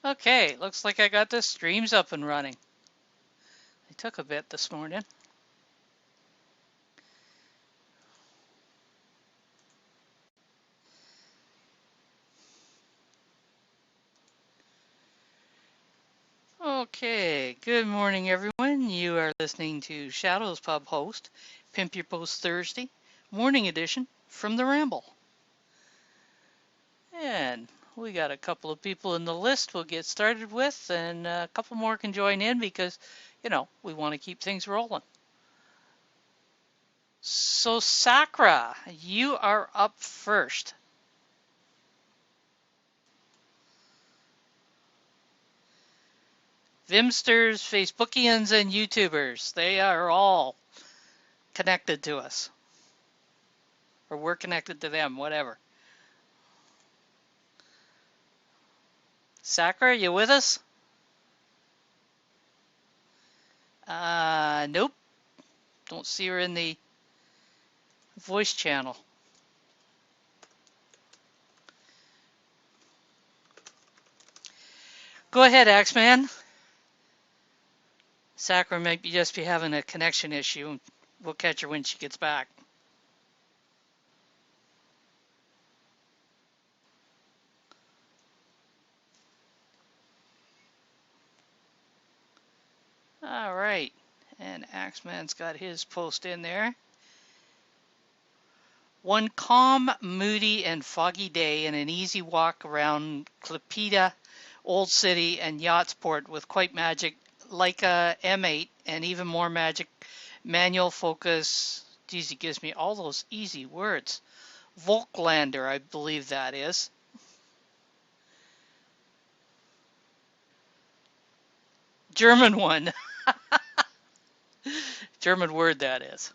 Okay, looks like I got the streams up and running. They took a bit this morning. Okay, good morning everyone. You are listening to Shadows Pub host, Pimp Your Post Thursday, morning edition from the Ramble. And we got a couple of people in the list we'll get started with, and a couple more can join in because, we want to keep things rolling. So Sakra, you are up first. Vimsters, Facebookians, and YouTubers, they are all connected to us. Or we're connected to them, whatever. Sakra, you with us? Nope. Don't see her in the voice channel. Go ahead, Axeman. Sakra might just be having a connection issue. We'll catch her when she gets back. All right. And Axeman's got his post in there. One calm, moody, and foggy day and an easy walk around Klaipeda, Old City, and Yachtsport with quite magic like a M8 and even more magic manual focus. Geez, he gives me all those easy words. Volklander, I believe that is. German one. German word that is.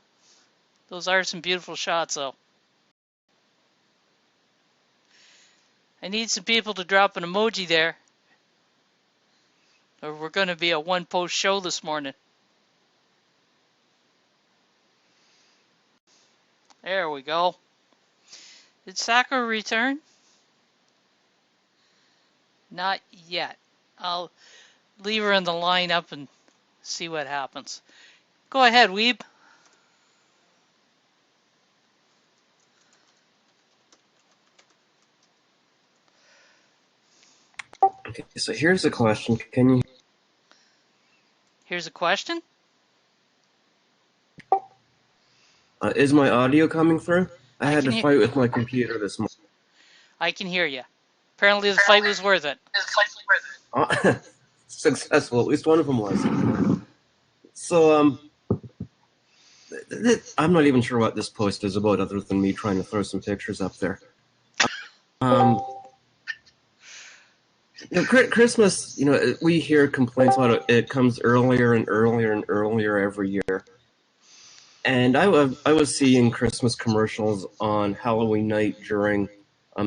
Those are some beautiful shots though. I need some people to drop an emoji there, or we're going to be a one-post show this morning. There we go. Did Sakura return? Not yet. I'll leave her in the lineup and see what happens. Go ahead, Weeb. Okay, so here's a question. Here's a question. Is my audio coming through? I had to fight with my computer this morning. I can hear you. Apparently the fight was worth it. Successful, at least one of them was. So, I'm not even sure what this post is about other than me trying to throw some pictures up there. Christmas, we hear complaints about it. It comes earlier and earlier and earlier every year. And I was seeing Christmas commercials on Halloween night during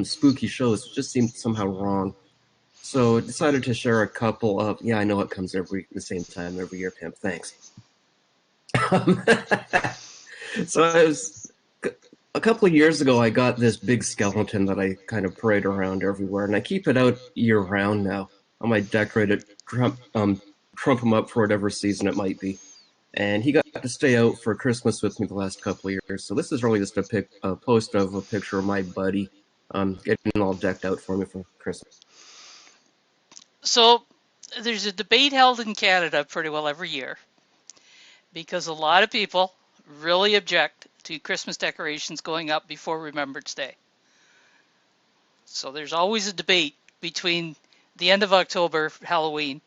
spooky shows. It just seemed somehow wrong. So I decided to share a couple of, I know it comes the same time every year, Pimp, thanks. So a couple of years ago, I got this big skeleton that I kind of parade around everywhere, and I keep it out year-round now. I might decorate it, trump him up for whatever season it might be. And he got to stay out for Christmas with me the last couple of years. So this is really just a post of a picture of my buddy getting all decked out for me for Christmas. So there's a debate held in Canada pretty well every year because a lot of people really object to Christmas decorations going up before Remembrance Day. So there's always a debate between the end of October, Halloween,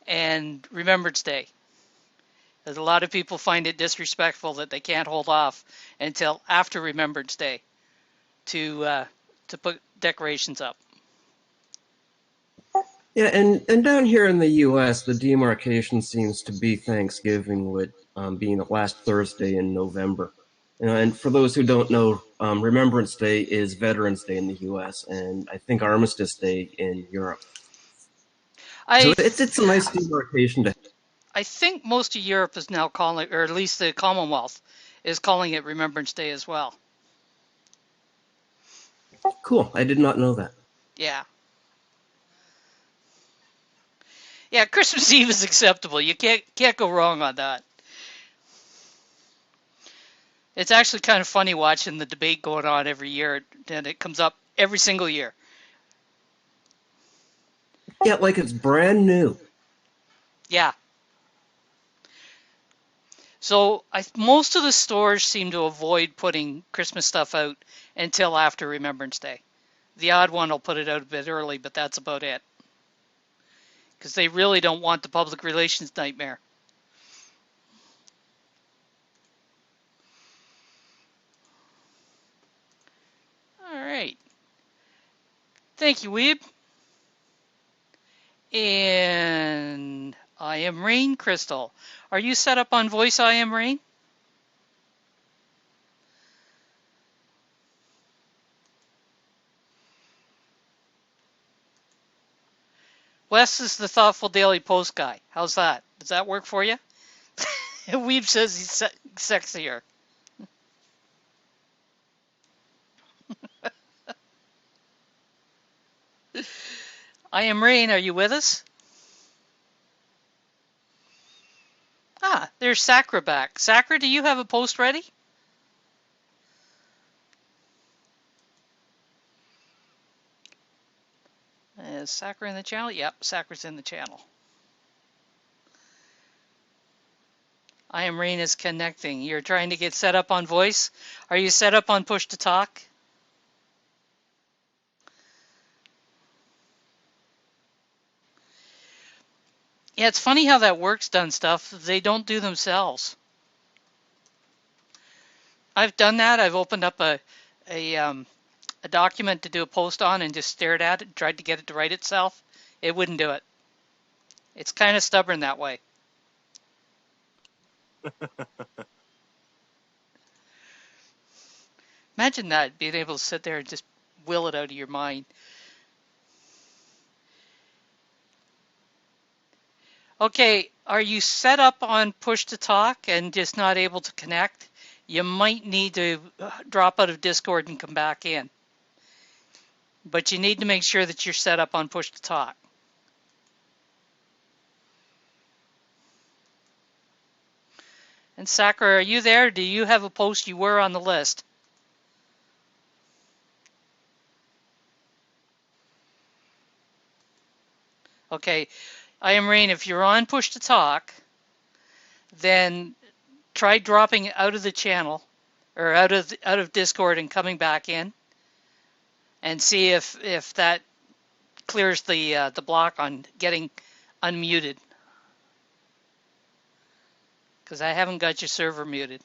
and Remembrance Day. Because a lot of people find it disrespectful that they can't hold off until after Remembrance Day to put decorations up. Yeah, and down here in the U.S., the demarcation seems to be Thanksgiving, with being the last Thursday in November. And for those who don't know, Remembrance Day is Veterans Day in the U.S., and I think Armistice Day in Europe. So it's a nice demarcation. I think most of Europe is now calling, or at least the Commonwealth is calling it Remembrance Day as well. Cool. I did not know that. Yeah. Yeah, Christmas Eve is acceptable. You can't go wrong on that. It's actually kind of funny watching the debate going on every year, and it comes up every single year. Yeah, like it's brand new. Yeah. So most of the stores seem to avoid putting Christmas stuff out until after Remembrance Day. The odd one will put it out a bit early, but that's about it. Because they really don't want the public relations nightmare. All right. Thank you, Weeb. And I am Rain Crystal. Are you set up on voice, I am Rain? Wes is the thoughtful daily post guy. How's that? Does that work for you? Weeb says he's sexier. I am Rain. Are you with us? Ah, there's Sakra back. Sakra, do you have a post ready? Is Sakra in the channel? Yep, Sakra's in the channel. I am Rain is connecting. You're trying to get set up on voice? Are you set up on push to talk? Yeah, it's funny how that works done stuff. They don't do themselves. I've done that. I've opened up a um, a document to do a post on and just stared at it, tried to get it to write itself. It wouldn't do it. It's kind of stubborn that way. Imagine that, being able to sit there and just will it out of your mind. Okay, are you set up on push to talk and just not able to connect? You might need to drop out of Discord and come back in. But you need to make sure that you're set up on push to talk. And Sakura, are you there? Do you have a post? You were on the list. Okay, I am Rain. If you're on push to talk, then try dropping out of the channel or out of Discord and coming back in, and see if that clears the block on getting unmuted. Because I haven't got your server muted.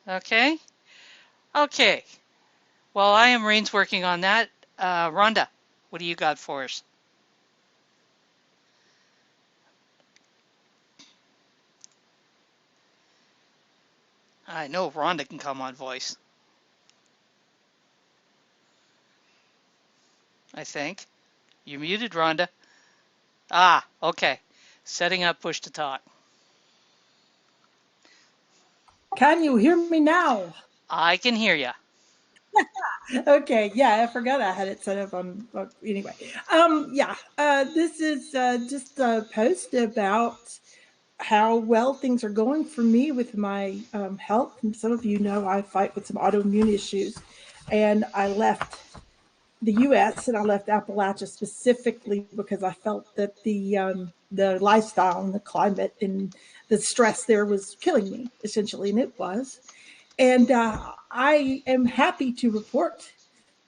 Okay. Okay. Well, I am Rain's working on that. Rhonda, what do you got for us? I know Rhonda can come on voice, I think. You muted, Rhonda. Ah, okay. Setting up push to talk. Can you hear me now? I can hear you. Okay, yeah, I forgot I had it set up on. Anyway, yeah, this is just a post about how well things are going for me with my health. And some of you know I fight with some autoimmune issues, and I left the U.S. and I left Appalachia specifically because I felt that the lifestyle and the climate and the stress there was killing me essentially, and it was. And I am happy to report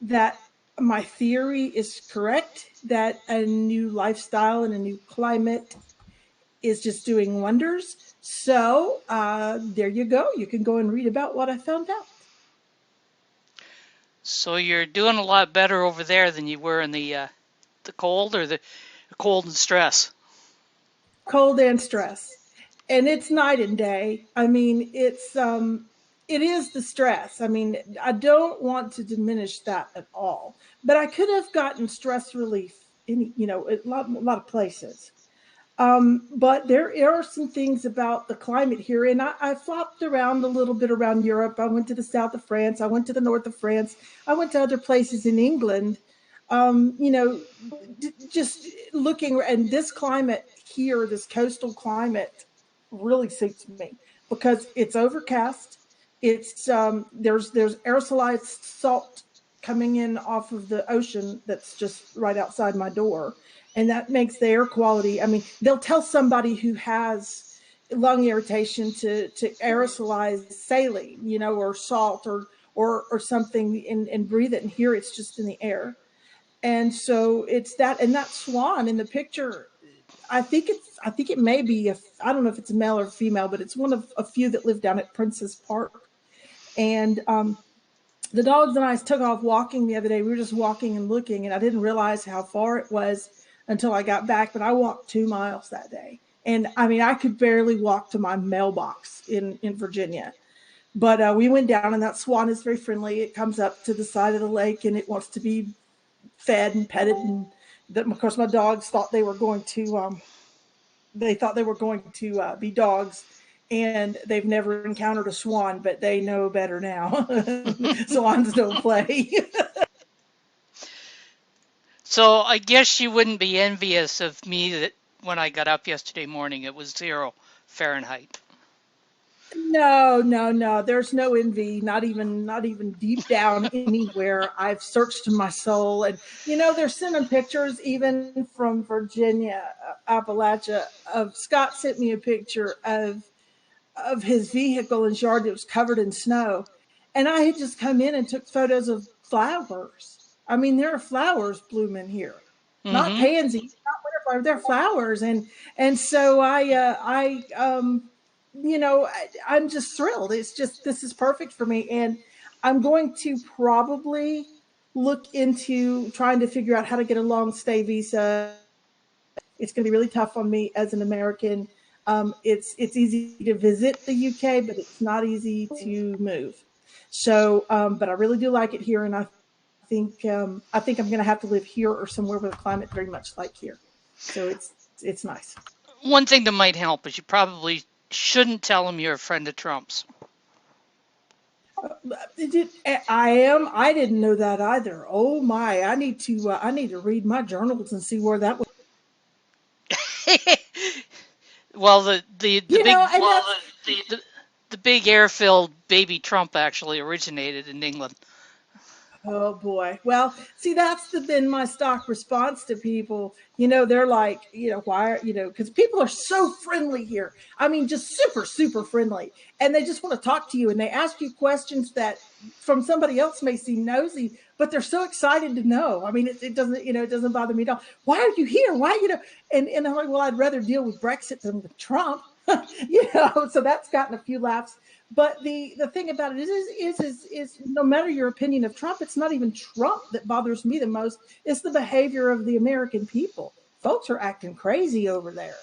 that my theory is correct, that a new lifestyle and a new climate is just doing wonders. So there you go. You can go and read about what I found out. So you're doing a lot better over there than you were in the cold or the cold and stress. Cold and stress. And it's night and day. I mean, it is the stress. I mean, I don't want to diminish that at all. But I could have gotten stress relief in, a lot of places. But there are some things about the climate here, and I flopped around a little bit around Europe. I went to the south of France. I went to the north of France. I went to other places in England. You know, just looking, and this climate here, this coastal climate, really suits me because it's overcast. It's there's aerosolized salt coming in off of the ocean that's just right outside my door, and that makes the air quality. I mean, they'll tell somebody who has lung irritation to aerosolize saline, you know, or salt or something, and breathe it. And here it's just in the air. And so it's that, and that swan in the picture, I think it may be, I don't know if it's a male or female, but it's one of a few that live down at Princess Park. And the dogs and I took off walking the other day. We were just walking and looking, and I didn't realize how far it was until I got back. But I walked 2 miles that day, and I mean, I could barely walk to my mailbox in Virginia. But we went down, and that swan is very friendly. It comes up to the side of the lake, and it wants to be fed and petted. And of course, my dogs thought they were going to be dogs, and they've never encountered a swan, but they know better now. Swans don't play. So I guess you wouldn't be envious of me that when I got up yesterday morning it was 0 Fahrenheit. No, no, no. There's no envy, not even deep down anywhere. I've searched my soul, and they're sending pictures even from Virginia, Appalachia. Of Scott sent me a picture of his vehicle in his yard that was covered in snow. And I had just come in and took photos of flowers. I mean, there are flowers blooming here, not Mm-hmm. pansies, not butterflies. They're flowers, and so I'm just thrilled. It's just, this is perfect for me, and I'm going to probably look into trying to figure out how to get a long stay visa. It's going to be really tough on me as an American. It's easy to visit the UK, but it's not easy to move. So, but I really do like it here, and I think I'm going to have to live here or somewhere with a climate very much like here. So it's nice. One thing that might help is you probably shouldn't tell him you're a friend of Trump's. I am. I didn't know that either. Oh my! I need to read my journals and see where that was. Well, the You big know, and that's the, the big air-filled baby Trump actually originated in England. Oh boy. Well, see, been my stock response to people. They're like, why are, because people are so friendly here. I mean, just super, super friendly. And they just want to talk to you, and they ask you questions that from somebody else may seem nosy, but they're so excited to know. I mean, it doesn't, it doesn't bother me at all. Why are you here? Why, and I'm like, well, I'd rather deal with Brexit than with Trump. So that's gotten a few laughs. But the thing about it is no matter your opinion of Trump, it's not even Trump that bothers me the most. It's the behavior of the American people. Folks are acting crazy over there.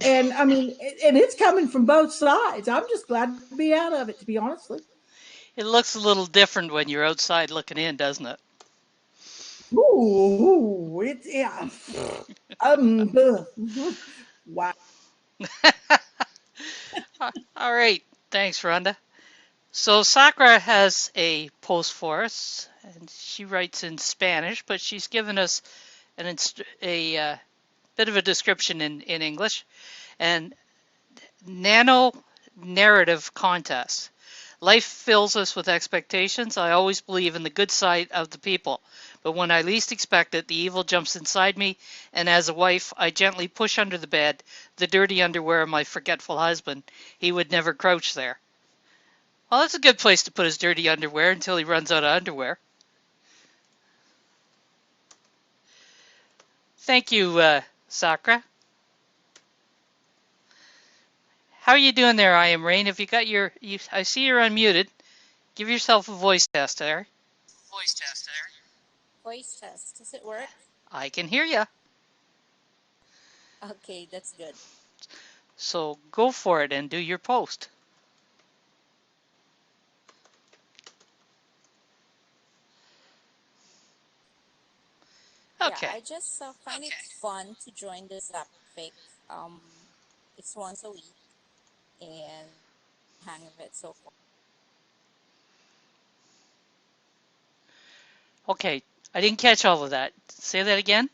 And I mean, and it's coming from both sides. I'm just glad to be out of it, to be honestly. It looks a little different when you're outside looking in, doesn't it? Ooh, it's yeah. Ugh. Wow. All right. Thanks, Rhonda. So Sakura has a post for us, and she writes in Spanish, but she's given us a bit of a description in English. And nano narrative contest. Life fills us with expectations. I always believe in the good side of the people. But when I least expect it, the evil jumps inside me, and as a wife, I gently push under the bed the dirty underwear of my forgetful husband. He would never crouch there. Well, that's a good place to put his dirty underwear until he runs out of underwear. Thank you, Sakura. How are you doing there, I am Rain? Have you got I see you're unmuted. Give yourself a voice test there. Voice test. Does it work? I can hear you. Okay, that's good. So go for it and do your post. Yeah, Okay. I just find it fun to join the Zap Fake. Um, it's once a week, and hang of it so far. Okay. I didn't catch all of that. Say that again.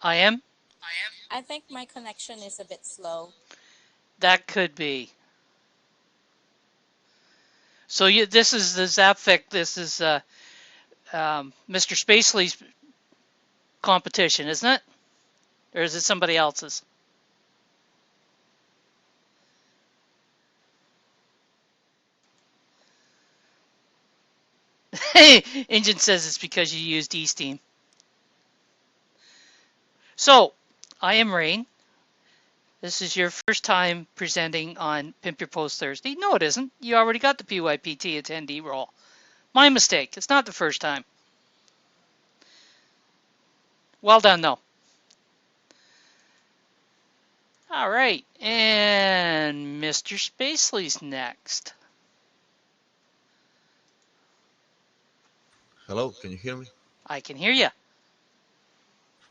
I am. I think my connection is a bit slow. That could be. So this is the Zapfic. This is Mr. Spacely's competition, isn't it? Or is it somebody else's? Engine says it's because you used eSteam. So, I am Rain. This is your first time presenting on Pimp Your Post Thursday. No, it isn't. You already got the PYPT attendee role. My mistake. It's not the first time. Well done, though. All right, and Mr. Spacely's next. Hello, can you hear me? I can hear you.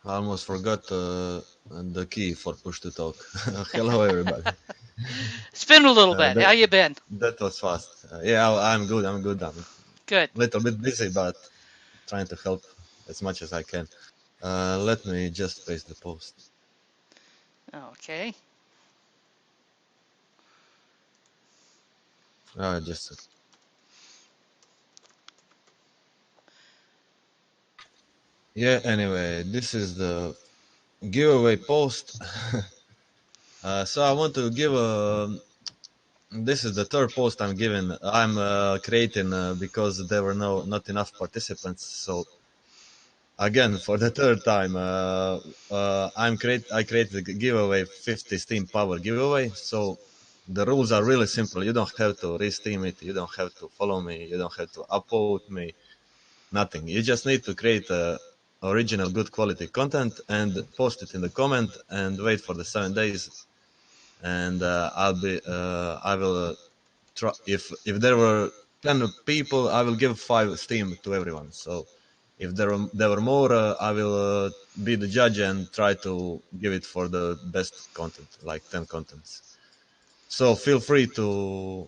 I almost forgot the key for push to talk. Hello, everybody. It's been a little bit. How That you been? that was fast. Yeah, I'm good. I'm good. I'm a Good. little bit busy, but trying to help as much as I can. Let me just paste the post. Okay. Just yeah. Anyway, this is the giveaway post. So I want to give a. This is the third post I'm giving. I'm creating because there were not enough participants. So again, for the third time, I created a giveaway 50 Steam Power giveaway. So the rules are really simple. You don't have to re-steam it. You don't have to follow me. You don't have to upvote me. Nothing. You just need to create original good quality content and post it in the comment and wait for the 7 days. And I will try. If there were 10 people, I will give 5 Steam to everyone. So if there were more, I will be the judge and try to give it for the best content, like 10 contents. So feel free to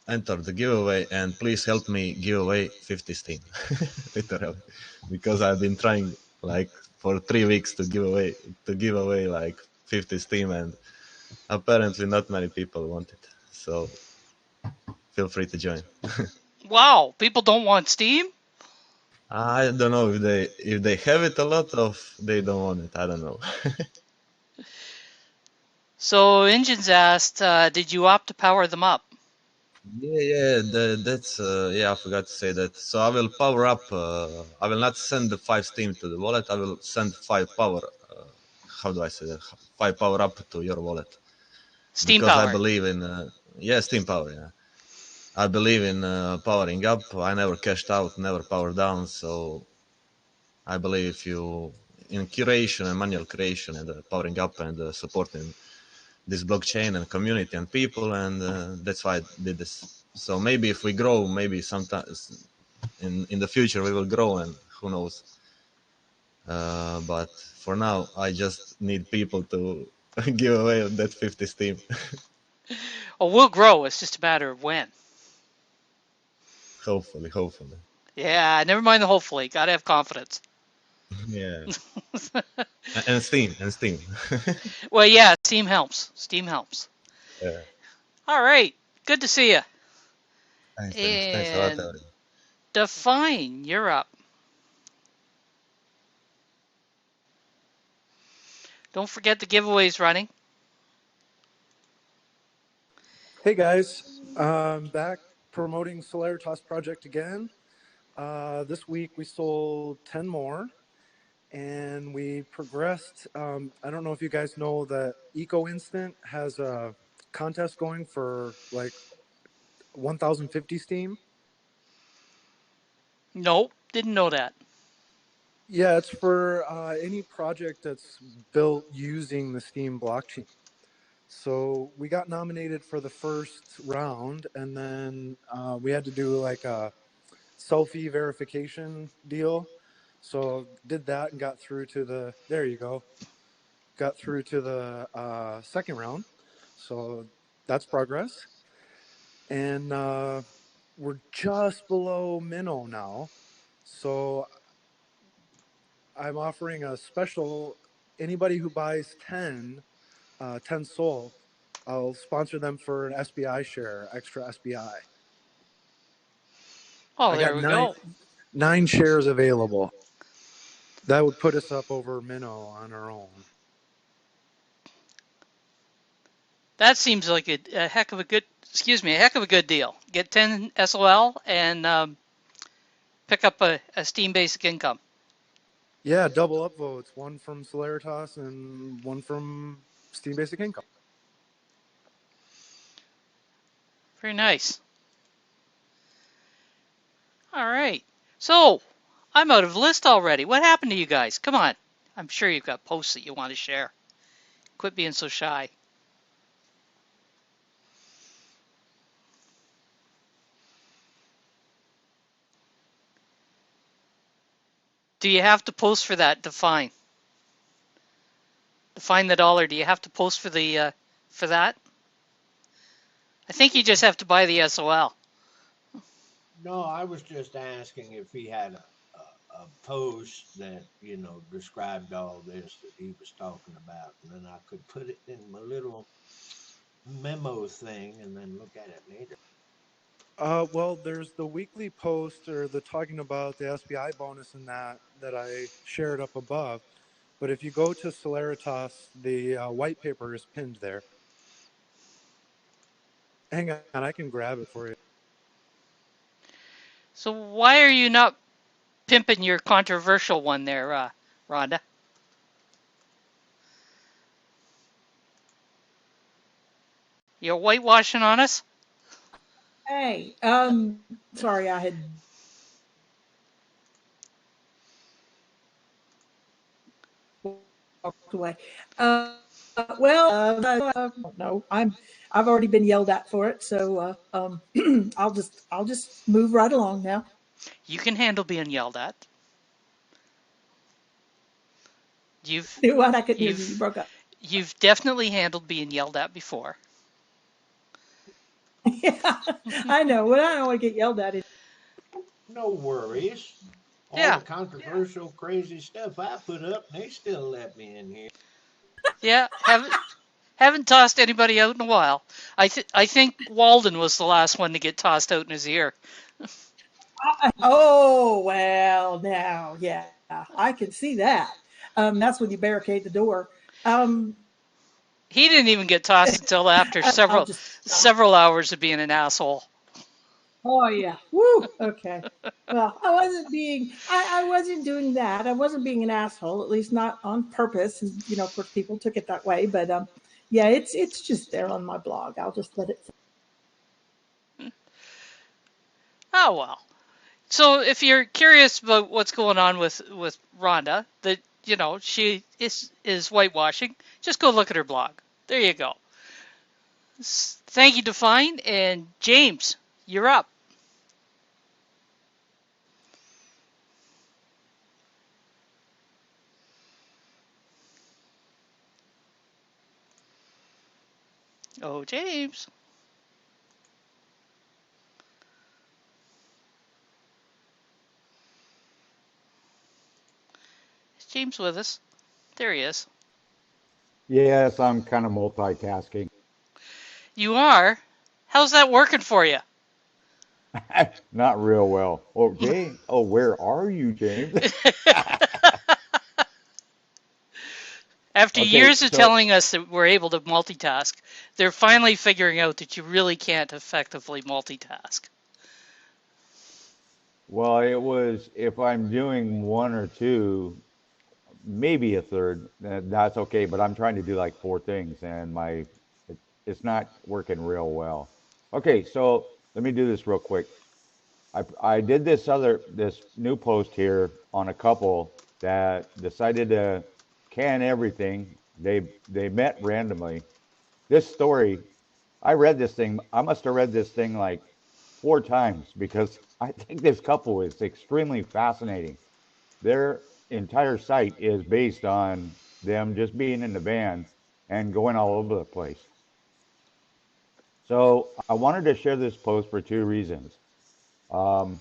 enter the giveaway and please help me give away 50 Steam, literally, because I've been trying like for 3 weeks to give away like 50 Steam, and apparently not many people want it. So feel free to join. Wow, people don't want Steam? I don't know if they have it a lot of they don't want it. I don't know. So Engines asked, did you opt to power them up? Yeah, that's yeah. I forgot to say that. So I will power up. I will not send the 5 Steam to the wallet. I will send 5 power. How do I say that? 5 power up to your wallet Steam because I power. believe in yeah, Steam power. Yeah, I believe in powering up. I never cashed out, never powered down. So I believe if you in curation and manual creation and powering up and supporting this blockchain and community and people, and that's why I did this. So maybe if we grow, maybe sometimes in the future we will grow, and who knows. But for now, I just need people to give away that 50 Steam. Oh, we'll grow. It's just a matter of when. Hopefully. Yeah, never mind the hopefully. Gotta have confidence. Yeah. And Steam. Well, yeah, Steam helps. Steam helps. Yeah. All right. Good to see you. Thanks a lot, And everybody. Define, you're up. Don't forget the giveaways running. Hey guys, I'm back promoting Solaritas Project again. This week we sold 10 more and we progressed. I don't know if you guys know that Eco Instant has a contest going for like 1050 Steam. Nope, didn't know that. Yeah, it's for any project that's built using the Steam blockchain. So we got nominated for the first round, and then we had to do like a selfie verification deal. So did that and got through to the there you go. Got through to the second round. So that's progress. And we're just below minnow now. So I'm offering a special. Anybody who buys 10 Soul, I'll sponsor them for an SBI share, extra SBI. Oh, I got there we go. nine shares available. That would put us up over minnow on our own. That seems like a heck of a good, excuse me, a heck of a good deal. Get 10 SOL and pick up a Steam Basic Income. Yeah, double upvotes. One from Solaritas and one from Steam Basic Income. Very nice. All right. So, I'm out of list already. What happened to you guys? Come on. I'm sure you've got posts that you want to share. Quit being so shy. Do you have to post for that? Define the dollar. Do you have to post for that? I think you just have to buy the SOL. No, I was just asking if he had a post that, described all this that he was talking about, and then I could put it in my little memo thing and then look at it later. Well, there's the weekly post or the talking about the SBI bonus and that I shared up above. But if you go to Solaritas, the white paper is pinned there. Hang on, I can grab it for you. So why are you not pimping your controversial one there, Rhonda? You're whitewashing on us? Hey, sorry, I had walked away. I don't know. I've already been yelled at for it, so I'll just move right along now. You can handle being yelled at. You've Do what? I couldn't hear you. You you've broke up. you've definitely handled being yelled at before. Yeah, I know. Well, I don't want to get yelled at. No worries. All Yeah, the controversial, crazy stuff I put up, they still let me in here. yeah. Haven't tossed anybody out in a while. I think Walden was the last one to get tossed out in his ear. Oh well, now, yeah, I can see that. That's when you barricade the door. Um, He didn't even get tossed until after I'll several just. several hours of being an asshole. Oh yeah. Woo. Okay. Well, I wasn't being. I wasn't doing that. I wasn't being an asshole. At least not on purpose. And of course, people took it that way. But yeah, it's just there on my blog. I'll just let it. Oh well. So if you're curious about what's going on with Rhonda, that she is whitewashing, just go look at her blog. There you go. Thank you, Define, and James, you're up. Oh, James. Is James with us? There he is. Yes, I'm kind of multitasking. You are? How's that working for you? Not real well. Oh, James. Oh, where are you, James? After Okay, years of so, telling us that we're able to multitask, they're finally figuring out that you really can't effectively multitask. well, it was if I'm doing one or two, maybe a third, that's okay. But I'm trying to do like four things, and it's not working real well. Okay, so let me do this real quick. I did this new post here on a couple that decided to can everything. They met randomly. This story, I read this thing. I must have read this thing like four times because I think this couple is extremely fascinating. Their entire site is based on them just being in the van and going all over the place. So I wanted to share this post for two reasons. Um,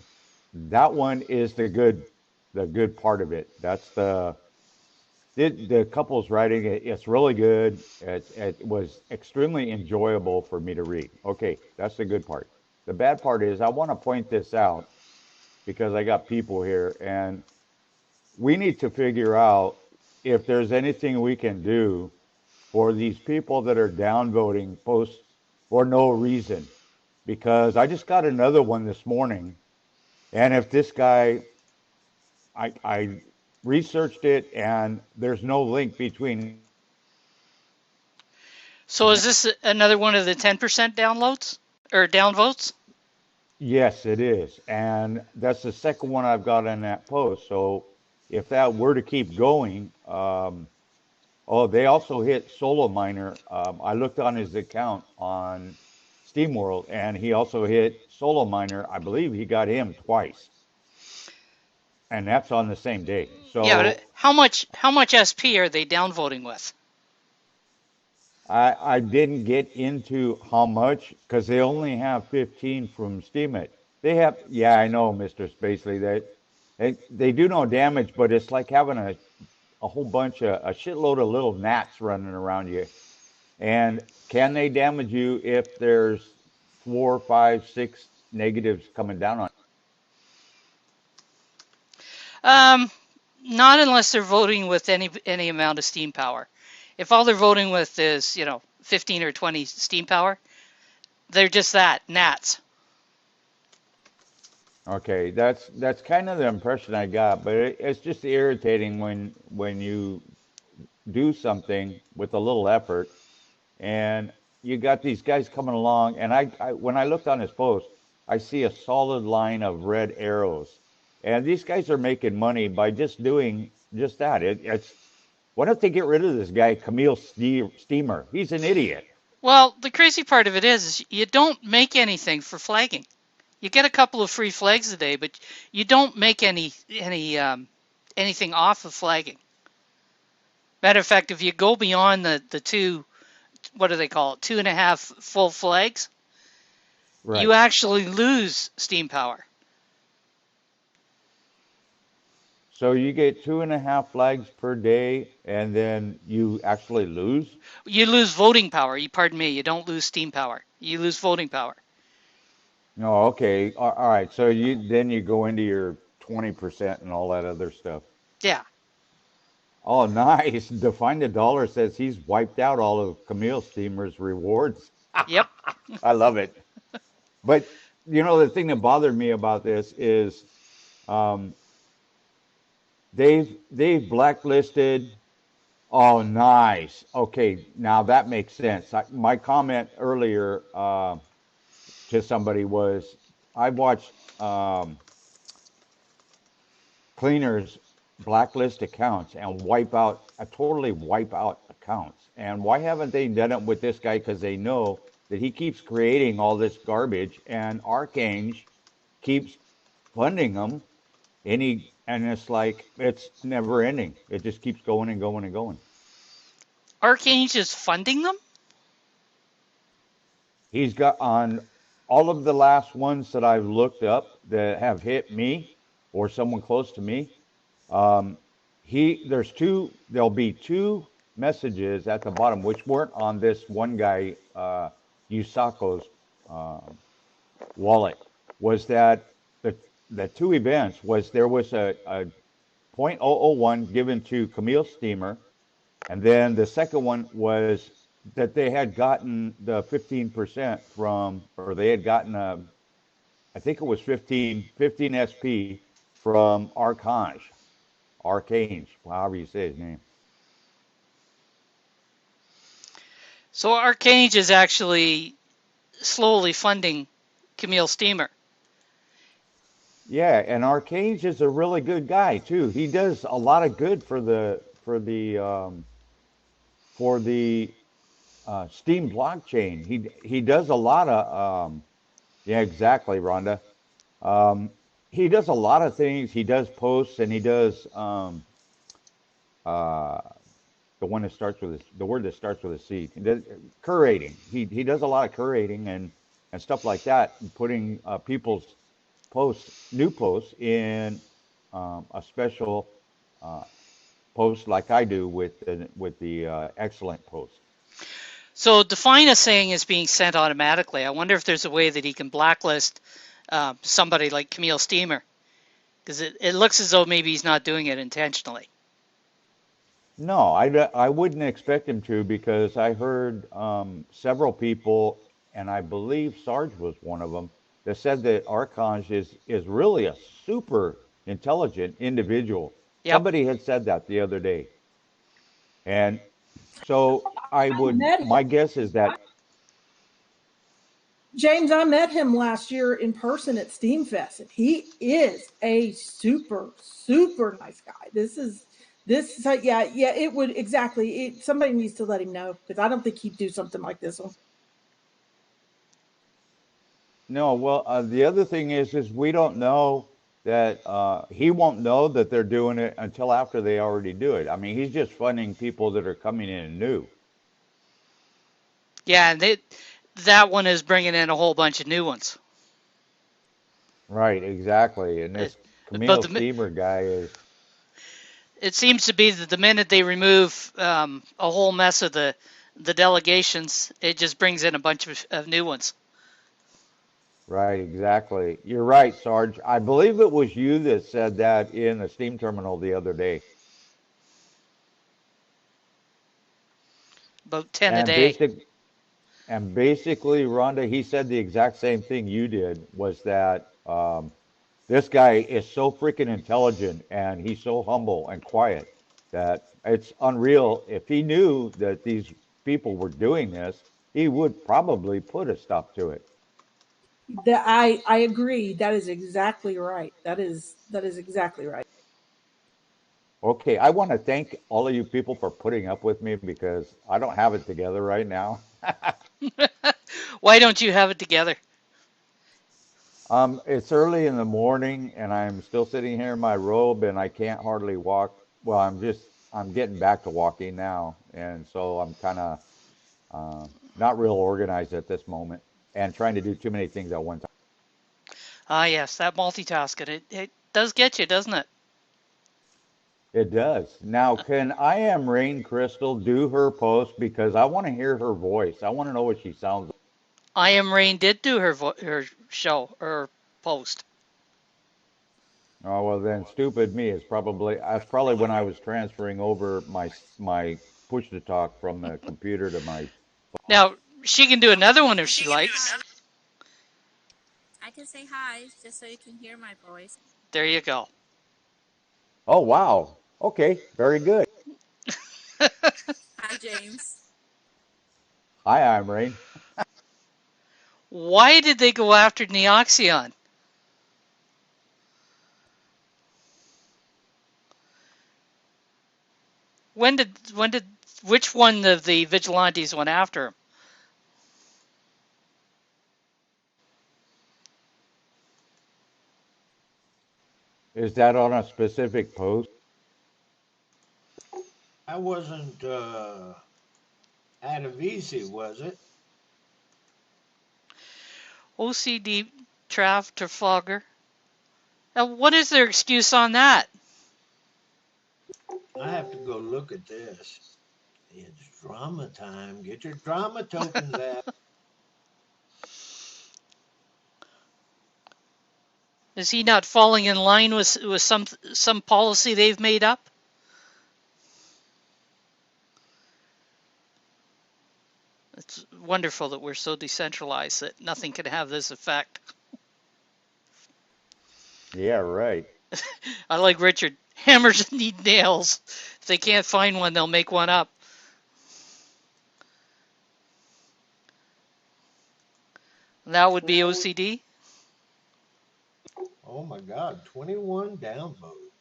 that one is the good part of it. That's the couple's writing. It's really good. It was extremely enjoyable for me to read. Okay, that's the good part. The bad part is I want to point this out because I got people here, and we need to figure out if there's anything we can do for these people that are downvoting posts for no reason. Because I just got another one this morning, and if this guy, I researched it, and there's no link between him and this guy. So is this another one of the 10% downloads or downvotes? Yes, it is. And that's the second one I've got in that post. So if that were to keep going, oh, they also hit Solo Miner. I looked on his account on SteamWorld, and he also hit Solo Miner. I believe he got him twice, and that's on the same day. Yeah, but So how much SP are they downvoting with? I didn't get into how much because they only have 15 from Steemit. They have, yeah, I know, Mr. Spacely, they do no damage, but it's like having a whole bunch of a shitload of little gnats running around you. And can they damage you if there's four, five, six negatives coming down on Um, Not unless they're voting with any amount of steam power. If all they're voting with is 15 or 20 steam power, they're just that gnats. you? Okay, that's kind of the impression I got, but it's just irritating when you do something with a little effort and you got these guys coming along, and I when I looked on his post, I see a solid line of red arrows, and these guys are making money by just doing just that. It's why don't they get rid of this guy, Steamer? He's an idiot. Well, the crazy part of it is you don't make anything for flagging. You get a couple of free flags a day, but you don't make anything off of flagging. Matter of fact, if you go beyond the two, what do they call it, 2.5 full flags, you Right. actually lose steam power. So you get 2.5 flags per day, and then you actually lose. You lose voting power. Pardon me. You don't lose steam power. You lose voting power. No, okay, all right. So you go into your 20% and all that other stuff. Yeah. Oh, nice. Define the Dollar says he's wiped out all of Camille Steamer's rewards. Yep. I love it. But the thing that bothered me about this is um, they've blacklisted. Oh, nice. Okay, now that makes sense. My comment earlier to somebody was I watched cleaners blacklist accounts and totally wipe out accounts. And why haven't they done it with this guy? Because they know that he keeps creating all this garbage, and Archange keeps funding them. And it's like it's never ending. It just keeps going and going and going. Archange is funding them? He's got on all of the last ones that I've looked up that have hit me or someone close to me. Um, there'll be two messages at the bottom, which weren't on this one guy, Yusako's wallet, was that the two events was there was a zero point zero zero 0.001 given to Camille Steamer, and then the second one was that they had gotten the 15% or they had gotten I think it was 15 SP from Archange, however you say his name. So Archange is actually slowly funding Camille Steamer. Yeah, and Archange is a really good guy too. He does a lot of good for the Steam blockchain. He does a lot of yeah, exactly, Rhonda. Um, he does a lot of things. He does posts and he does uh, the one that starts with the word that starts with a C. He does, curating. He does a lot of curating and stuff like that, putting people's post new posts in a special uh, post like I do with the excellent post. So define a saying as being sent automatically. I wonder if there's a way that he can blacklist somebody like Camille Steamer, because it looks as though maybe he's not doing it intentionally. No, I wouldn't expect him to because I heard several people, and I believe Sarge was one of them, that said that Archange is really a super intelligent individual. Yep. Somebody had said that the other day, and so I I would. met My guess is that James, I met him last year in person at Steamfest, and he is a super, super nice guy. So yeah, yeah. It would exactly. Somebody needs to let him know because I don't think he'd do something like this one. no. Well, the other thing is we don't know that he won't know that they're doing it until after they already do it. I mean, he's just funding people that are coming in new. Yeah, and that one is bringing in a whole bunch of new ones. Right, exactly. And It, this but Camille Steamer guy is it seems to be that the minute they remove a whole mess of the delegations, it just brings in a bunch of new ones. right, exactly. You're right, Sarge. I believe it was you that said that in the steam terminal the other day. About 10 a And day. basically, Rhonda, he said the exact same thing you did was that this guy is so freaking intelligent and he's so humble and quiet that it's unreal. If he knew that these people were doing this, he would probably put a stop to it. I agree. That is exactly right. That is exactly right. Okay, I want to thank all of you people for putting up with me because I don't have it together right now. Why don't you have it together? It's early in the morning and I'm still sitting here in my robe and I can't hardly walk. Well, I'm getting back to walking now, and so I'm kind of not real organized at this moment and trying to do too many things at one time. Ah, yes, that multitasking. It does get you, doesn't it? It does. Now, can I am Rain Crystal do her post because I want to hear her voice. I want to know what she sounds like. I Am Rain did do her show, her post. Oh, well, then stupid me is probably that's probably when I was transferring over my push to talk from the computer to my phone. Now, she can do another one if she likes. I can say hi just so you can hear my voice. There you go. Oh, wow. Okay, very good. Hi, James. Hi, I'm Rain. Why did they go after Neoxion? When did which one of the vigilantes went after him? Is that on a specific post? I wasn't Adavisi, was it? OCD Trafalgar. Now, what is their excuse on that? I have to go look at this. It's drama time. Get your drama tokens out. Is he not falling in line with some policy they've made up? It's wonderful that we're so decentralized that nothing can have this effect. Yeah, right. I like Richard. Hammers need nails. If they can't find one, they'll make one up. That would be OCD. Oh my God, 21 downvote.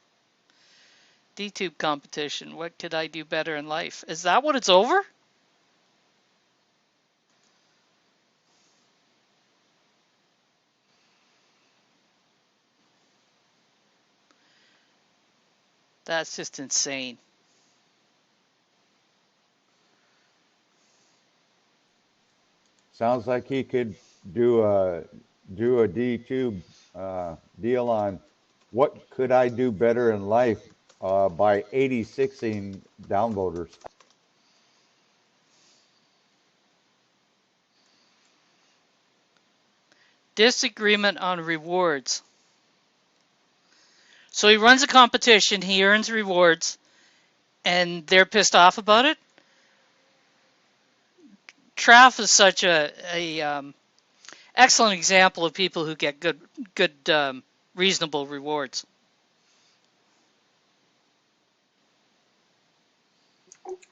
DTube competition. What could I do better in life? Is that what it's over? That's just insane. Sounds like he could do a D tube deal on what could I do better in life by 86ing downvoters. Disagreement on rewards. So he runs a competition, he earns rewards, and they're pissed off about it. Traff is such a excellent example of people who get good, reasonable rewards.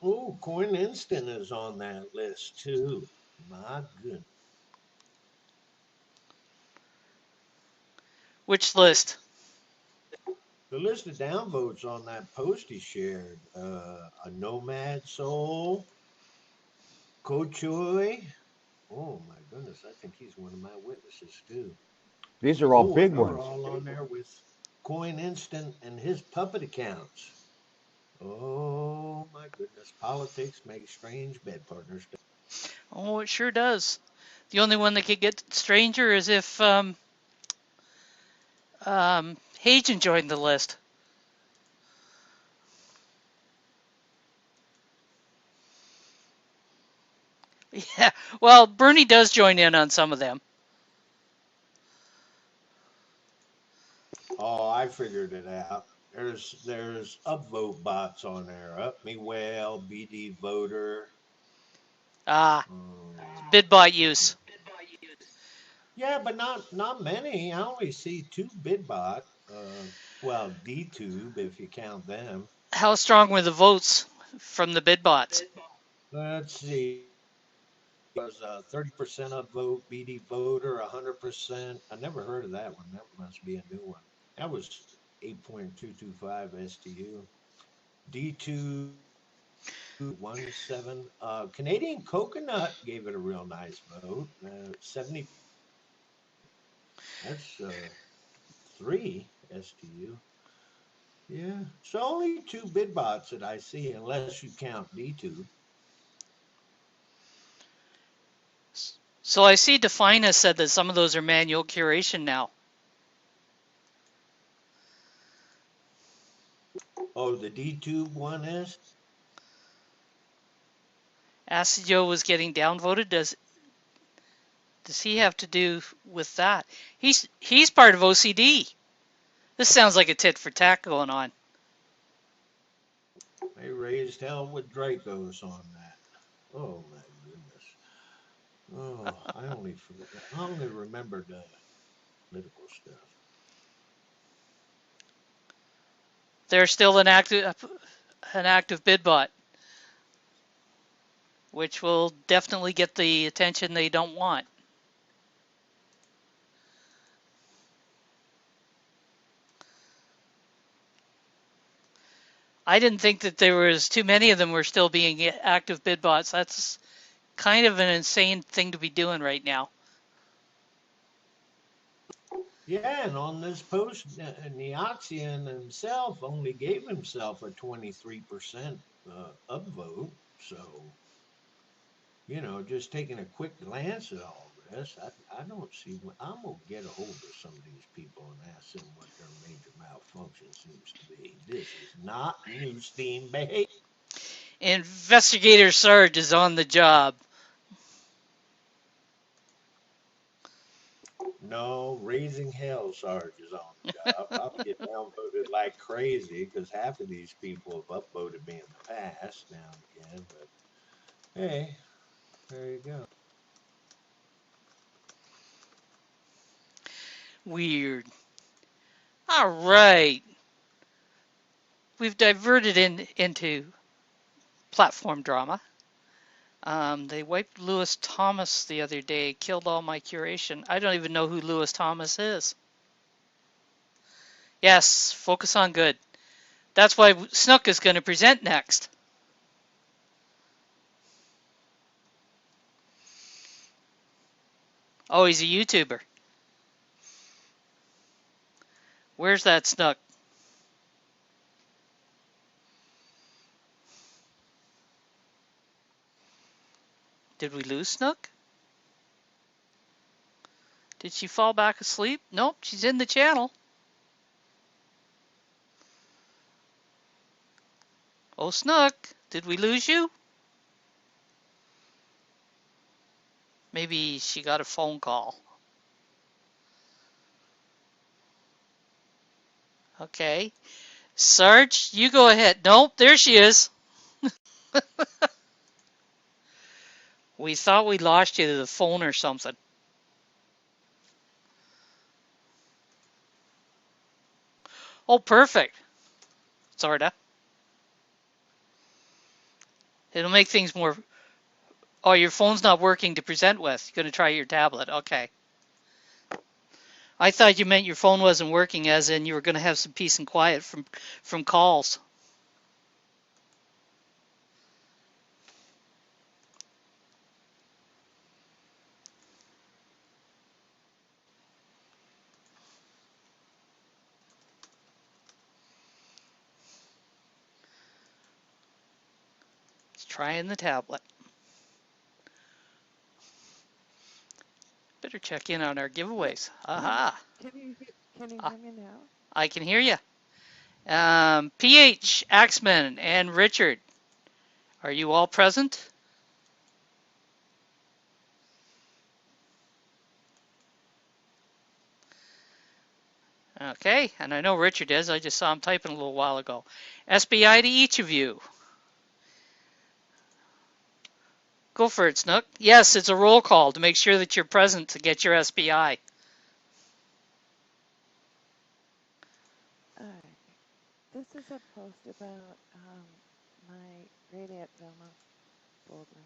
Oh, Coin Instant is on that list too. My goodness. Which list? The list of downvotes on that post he shared: a Nomad Soul, Kochoi. Oh my goodness, I think he's one of my witnesses too. These are all Oh, big and they're ones. all on there with Coin Instant and his puppet accounts. Oh my goodness, politics makes strange bed partners. Oh, it sure does. The only one that could get stranger is if Hagen joined the list. Yeah, well, Bernie does join in on some of them. Oh, I figured it out. There's upvote bots on there. Up Me Well, BD Voter. Ah, Um, bid bot use. yeah, but not many. I only see two Bidbot. Well, DTube if you count them. How strong were the votes from the bid bots? Let's see. It was a 30% upvote, BD Voter, 100%. I never heard of that one. That must be a new one. That was 8.225 STU. D2 1 7. Canadian Coconut gave it a real nice vote. 70. That's 3 STU. Yeah. So only two bid bots that I see, unless you count D2. So I see Defina said that some of those are manual curation now. Oh, the D2 one is? Acidio was getting downvoted. Does he have to do with that? He's part of OCD. This sounds like a tit for tat going on. They raised hell with Dracos on that. Oh my goodness. Oh, I only remembered political stuff. They're still an active bid bot, which will definitely get the attention they don't want. I didn't think that there was too many of them were still being active bid bots. That's kind of an insane thing to be doing right now. Yeah, and on this post, Neoxian himself only gave himself a 23% upvote. So, just taking a quick glance at all this, I don't see what I'm going to get a hold of some of these people and ask them what their major malfunction seems to be. This is not new Steam behavior. Investigator Sarge is on the job. No, raising hell Sarge is on the job. I'll get downvoted like crazy because half of these people have upvoted me in the past now and again. But hey, there you go. Weird. All right. We've diverted into platform drama. They wiped Lewis Thomas the other day, killed all my curation. I don't even know who Lewis Thomas is. Yes, focus on good. That's why Snook is going to present next. Oh, he's a YouTuber. Where's that Snook? Did we lose Snook? Did she fall back asleep? Nope, she's in the channel. Oh, Snook, did we lose you? Maybe she got a phone call. Okay. Sarge, you go ahead. Nope, there she is. We thought we lost you to the phone or something. Oh, perfect. Sorta. It'll make things more. Oh, your phone's not working to present with. You're going to try your tablet. Okay. I thought you meant your phone wasn't working, as in you were going to have some peace and quiet from calls. Let's try in the tablet. Better check in on our giveaways. Aha. Can you Ah, hear me now? I can hear you. PH, Axman, and Richard, are you all present? Okay, and I know Richard is. I just saw him typing a little while ago. SBI to each of you. Go for it, Snook. Yes, it's a roll call to make sure that you're present to get your SBI. All right. This is a post about my great aunt Velma Baldwin,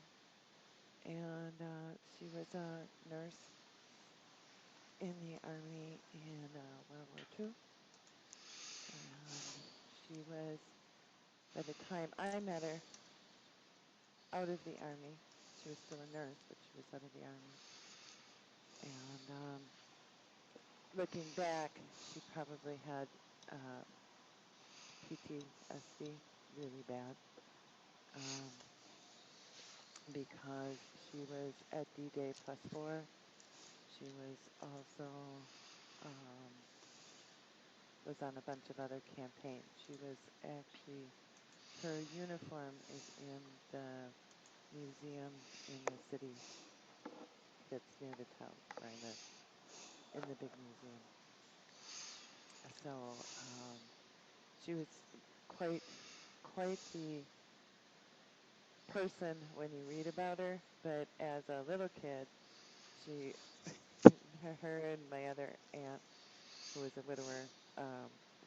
and she was a nurse in the army in World War II, and she was, by the time I met her, out of the army. She was still a nurse, but she was out of the army. And looking back, she probably had uh, PTSD really bad. Um, because she was at D-Day +4. She was also was on a bunch of other campaigns. She was actually, her uniform is in the museum in the city that's near the town where I live, in the big museum. So she was quite quite the person when you read about her, but as a little kid, she her and my other aunt, who was a widower,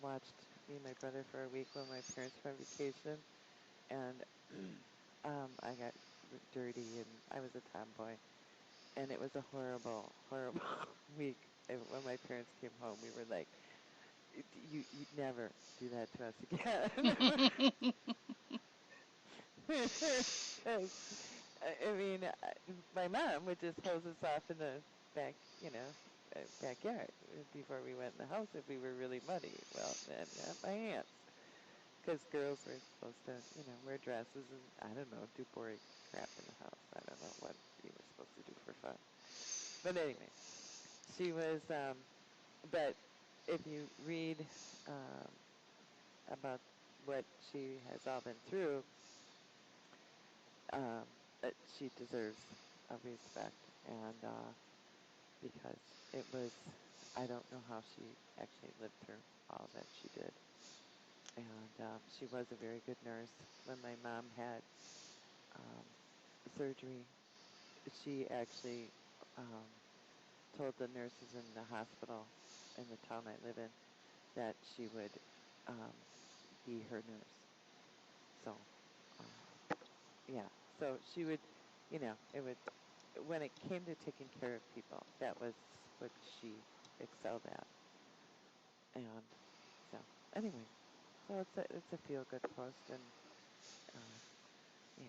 watched me and my brother for a week when my parents were on vacation, and I got dirty, and I was a tomboy, and it was a horrible, horrible week. And when my parents came home, we were like, You'd never do that to us again." Because I mean, my mom would just hose us off in the back, backyard before we went in the house if we were really muddy. Well, then not my aunts, because girls were supposed to, wear dresses and I don't know, do boring crap in the house. I don't know what you were supposed to do for fun. But anyway, she was. But if you read um, about what she has all been through, um, she deserves a respect, and because it was, I don't know how she actually lived through all that she did. And she was a very good nurse. When my mom had um, surgery, she actually um, told the nurses in the hospital in the town I live in that she would um, be her nurse. So, yeah. So she would, it would, when it came to taking care of people, that was what she excelled at. And so, anyway, so it's a feel good post, and uh, yeah.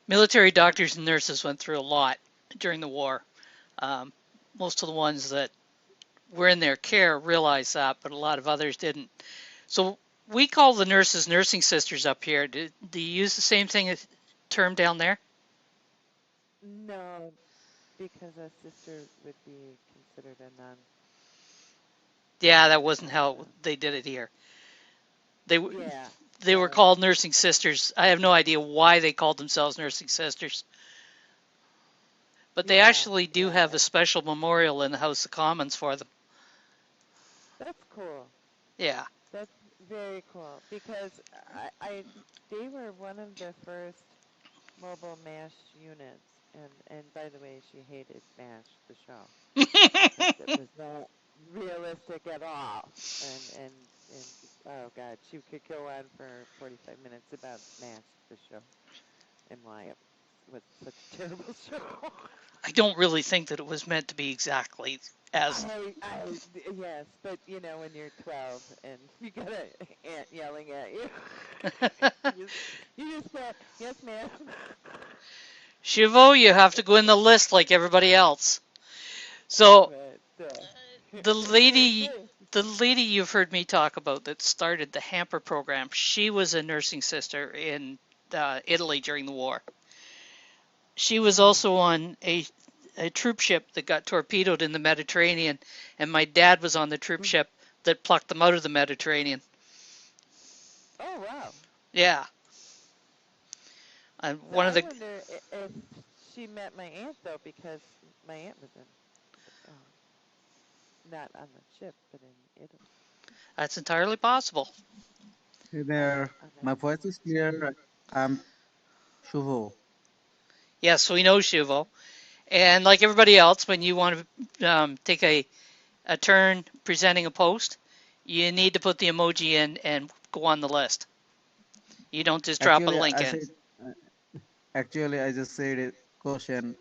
Military doctors and nurses went through a lot during the war. Um, Most of the ones that were in their care realized that, but a lot of others didn't. So we call the nurses nursing sisters up here. Do you use the same term down there? No, because a sister would be considered a nun. Yeah, that wasn't And how they did it here. They yeah, they were called nursing sisters. I have no idea why they called themselves nursing sisters, but they yeah, actually do yeah. have a special memorial in the House of Commons for them. That's cool. Yeah. That's very cool because I they were one of the first mobile MASH units, and by the way, she hated MASH the show because it was not realistic at all, and and oh god, she could go on for 45 minutes about MASH the show and why it was such a terrible show. I don't really think that it was meant to be exactly as. Yes, but you know when you're 12 and you got a aunt yelling at you, you just you just said yes, ma'am. Shivo, you have to go in the list like everybody else. So But the lady, hey, the lady you've heard me talk about that started the hamper program, she was a nursing sister in Italy during the war. She was oh also on a troop ship that got torpedoed in the Mediterranean, and my dad was on the troop ship that plucked them out of the Mediterranean. oh wow. Yeah, and So one of I the wonder if she met my aunt though because my aunt was in um, not on the ship but in Italy that's entirely possible. Hey on there, on that my voice is clear. I'm Shubho. Yes, we know Shivo, and like everybody else, when you want to take a turn presenting a post, you need to put the emoji in and go on the list. You don't just drop a Actually, link I in. said, actually, I just said a question.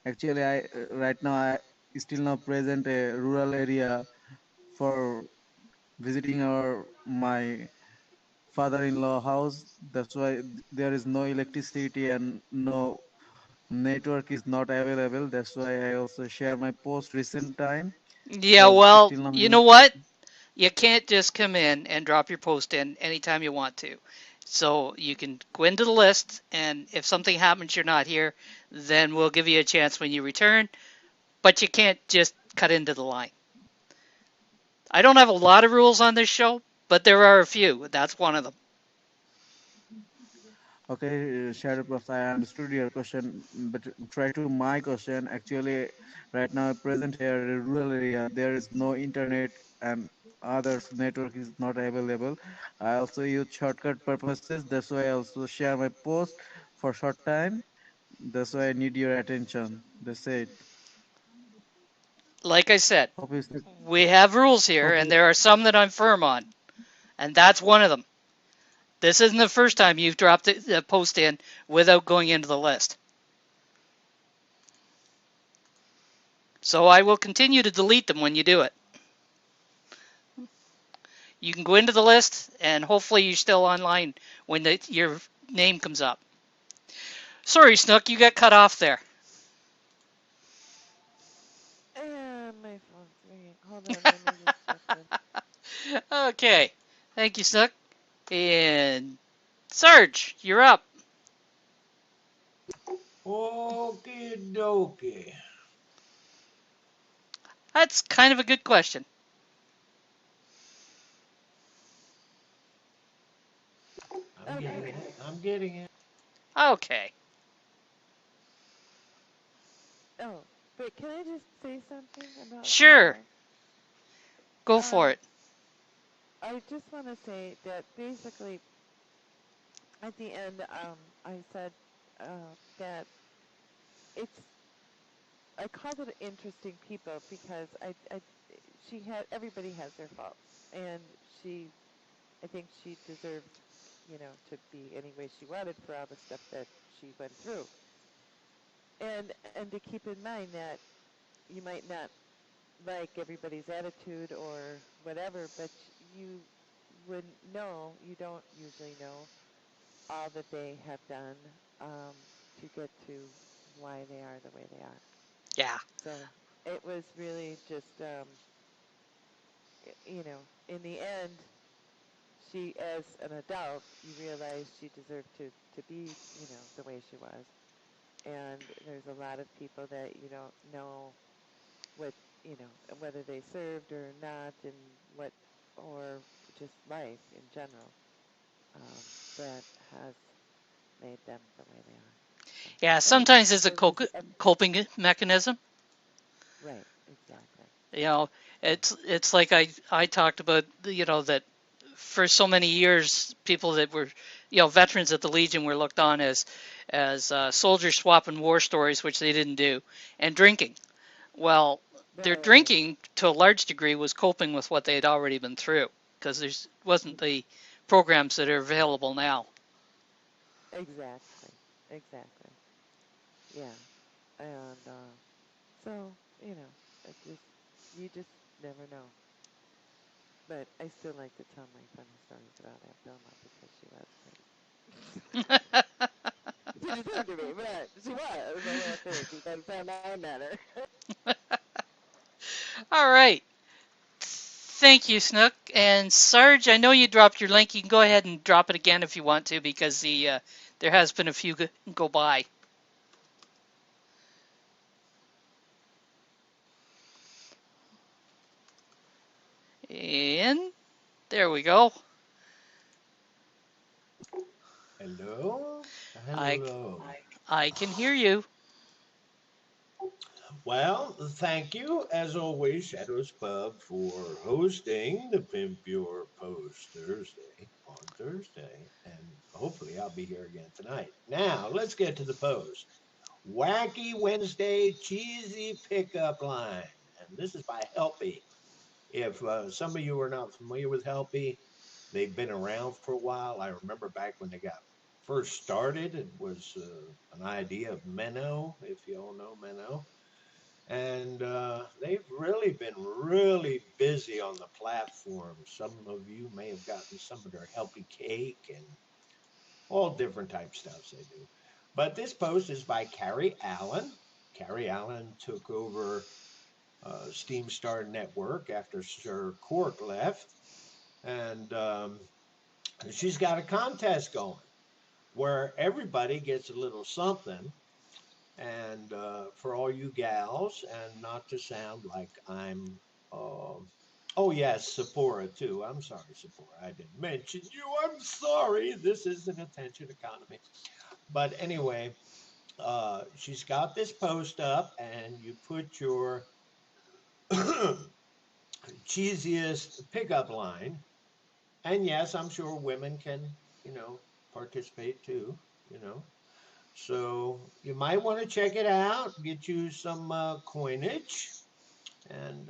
Actually, I right now I still now present a rural area for visiting our my father-in-law house. That's why there is no electricity and no network is not available. That's why I also share my post recent time Yeah, because well, still now you know what? You can't just come in and drop your post in anytime you want to. So you can go into the list, and if something happens you're not here, then we'll give you a chance when you return, but you can't just cut into the line. I don't have a lot of rules on this show, but there are a few. That's one of them. okay, Shadow Prof, I understood your question, but try to my question. Actually, right now, present here, a rural area, there is no internet and others network is not available. I also use shortcut purposes. That's why I also share my post for short time. That's why I need your attention. That's it. Like I said, Hope you, see- we have rules here, hope and you, there are some that I'm firm on, and that's one of them. This isn't the first time you've dropped a post in without going into the list. So I will continue to delete them when you do it. You can go into the list, and hopefully you're still online when your name comes up. Sorry, Snook, you got cut off there. and my phone's ringing. Hold on, let me just check this. Okay, thank you, Snook. And Sarge, you're up. Okay, dokie. That's kind of a good question. I'm Okay. getting it. I'm getting it. Okay, Oh, but can I just say something about sure, myself? go for Um, it. I just want to say that basically at the end, I said that it's I called it interesting people because she had everybody has their faults, and I think she deserved, to be any way she wanted for all the stuff that she went through, and to keep in mind that you might not like everybody's attitude or whatever, but you wouldn't know, you don't usually know all that they have done to get to why they are the way they are. Yeah, So it was really just, in the end, she, as an adult, you realize she deserved to be, the way she was. and there's a lot of people that you don't know what, whether they served or not, and what, or just life in general, um, that has made them the way they are. So Yeah, anyway, sometimes it's a so does coping mechanism. right, exactly. You know, Yeah. it's like I talked about, that for so many years, people that were, veterans at the Legion were looked on as soldiers swapping war stories, which they didn't do, and drinking. Well, their Right. drinking to a large degree was coping with what they had already been through, because there wasn't the programs that are available now. Exactly. Exactly. Yeah. And so, it just you just never know. But I still like to tell my funny stories about Aunt Vilma because she was crazy. She didn't seem to be, but she was a little crazy by the time I met her. All right. Thank you, Snook. And Sarge, I know you dropped your link. You can go ahead and drop it again if you want to, because there has been a few go by. And there we go. Hello? I Hello. I can hear you. Well, thank you, as always, Shadows Pub, for hosting the Pimp Your Post Thursday on Thursday. And hopefully, I'll be here again tonight. Now, let's get to the post. Wacky Wednesday Cheesy Pickup Line. And this is by Helpy. If some of you are not familiar with Helpy, they've been around for a while. I remember back when they got first started, it was an idea of Menno, if you all know Menno. And they've really been really busy on the platform. Some of you may have gotten some of their Helpy Cake and all different type stuffs they do. But this post is by Carrie Allen. Carrie Allen took over Steam Star Network after Sir Cork left, and she's got a contest going where everybody gets a little something. And for all you gals, and not to sound like I'm, oh yes, Sephora too. I'm sorry, Sephora, I didn't mention you. I'm sorry. This is an attention economy. But anyway, she's got this post up, and you put your cheesiest pickup line. And yes, I'm sure women can, participate too, you know. So you might want to check it out, get you some coinage, and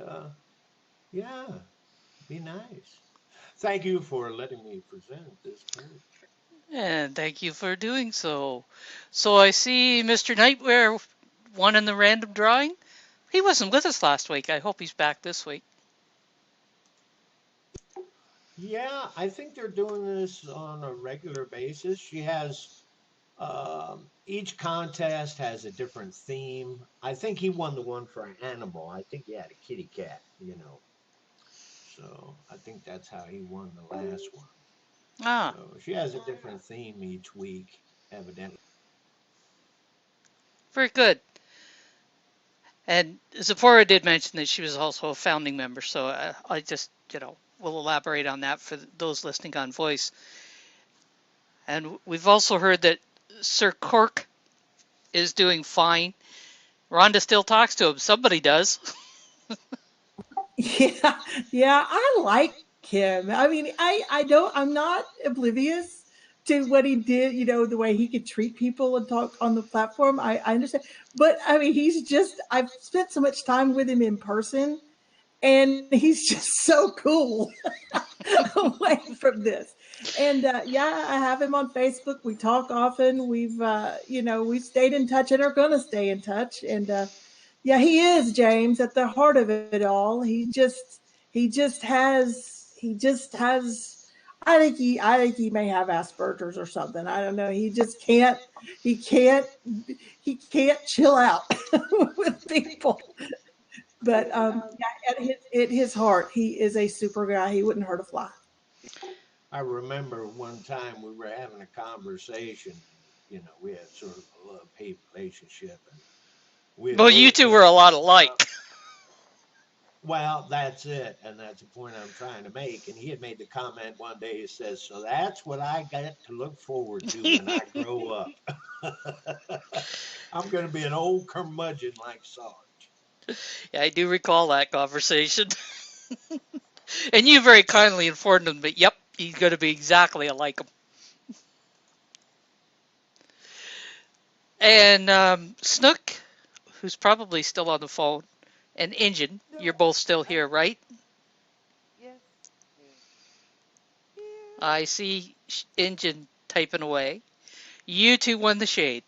yeah, be nice. Thank you for letting me present this post. And thank you for doing so. So I see Mr. Nightwear won in the random drawing. He wasn't with us last week. I hope he's back this week. Yeah, I think they're doing this on a regular basis. She has each contest has a different theme. I think he won the one for an animal. I think he had a kitty cat. So I think that's how he won the last one. Ah, So she has a different theme each week, evidently. very good. And Zipporah did mention that she was also a founding member, so I just, will elaborate on that for those listening on voice. And we've also heard that Sir Cork is doing fine. Rhonda still talks to him. Somebody does. Yeah, yeah, I like him. I mean, I don't, I'm not oblivious to what he did, the way he could treat people and talk on the platform. I understand. But I mean, I've spent so much time with him in person, and he's just so cool away from this. And yeah, I have him on Facebook. We talk often. We've stayed in touch and are going to stay in touch. And yeah, he is James at the heart of it all. He just has. I think he may have Asperger's or something. I don't know. He can't he can't chill out with people. But yeah, at his heart, he is a super guy. He wouldn't hurt a fly. I remember one time we were having a conversation. we had sort of a love-hate relationship, and we had Well, you both two were said, a lot alike. well, that's it. And that's the point I'm trying to make. And he had made the comment one day. He says, so that's what I got to look forward to when I grow up. I'm going to be an old curmudgeon like Sarge. Yeah, I do recall that conversation. And you very kindly informed him that, yep, he's going to be exactly like him. And Snook, who's probably still on the phone, and Injun, you're No, both still I'm here, right? yes, here, here. I see Injun typing away. You two won the shade.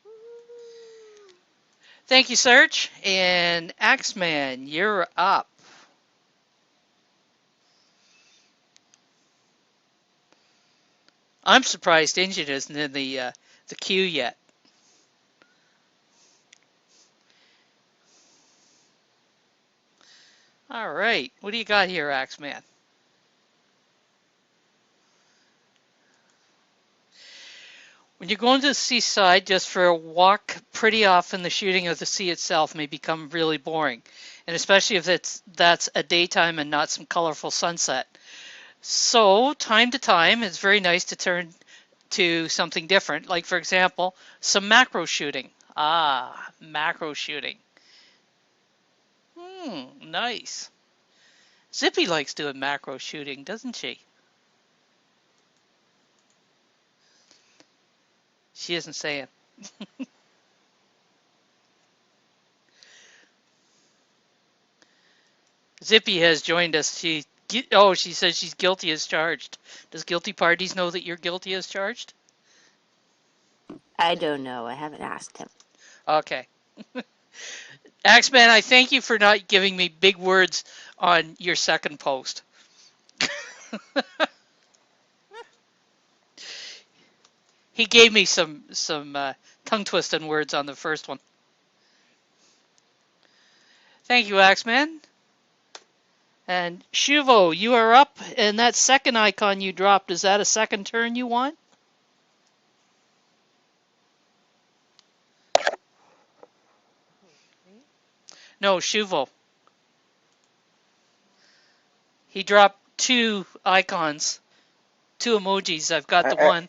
Woo-hoo. Thank you, Serge. And Axeman, you're up. I'm surprised Injun isn't in the queue yet. All right, what do you got here, Axeman? When you're going to the seaside just for a walk, pretty often the shooting of the sea itself may become really boring, and especially if that's a daytime and not some colorful sunset. So, time to time, it's very nice to turn to something different, like for example, some macro shooting. Ah, macro shooting. Nice. Zippy likes doing macro shooting, doesn't she? She isn't saying. Zippy has joined us. She says she's guilty as charged. Does guilty parties know that you're guilty as charged? I don't know. I haven't asked him. Okay. Axeman, I thank you for not giving me big words on your second post. He gave me some tongue twisting words on the first one. Thank you, Axeman. And Shuvo, you are up, and that second icon you dropped, is that a second turn you want? Who, me? No, Shuvo. He dropped two icons, two emojis. I've got the one.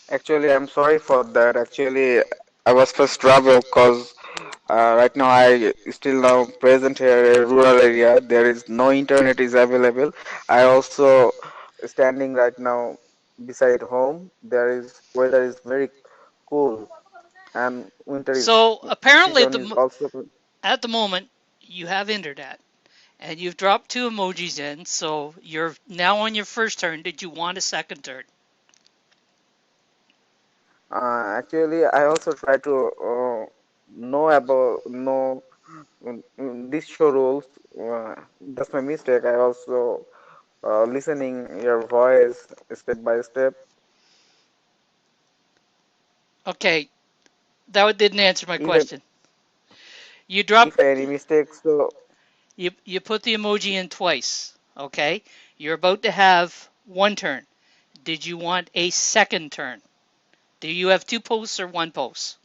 Actually, I'm sorry for that. Actually, I was first trouble because right now I still now present here in a rural area. There is no internet is available. I also standing right now beside home. There is weather is very cool and winter is So apparently season is also at the moment you have internet and you've dropped two emojis in, so you're now on your first turn. Did you want a second turn? actually I also try to know about know these show rules. That's my mistake. I also listening your voice step by step. Okay, that didn't answer my Even question. You drop if any mistakes, so you put the emoji in twice. Okay, you're about to have one turn. Did you want a second turn? Do you have two posts or one post?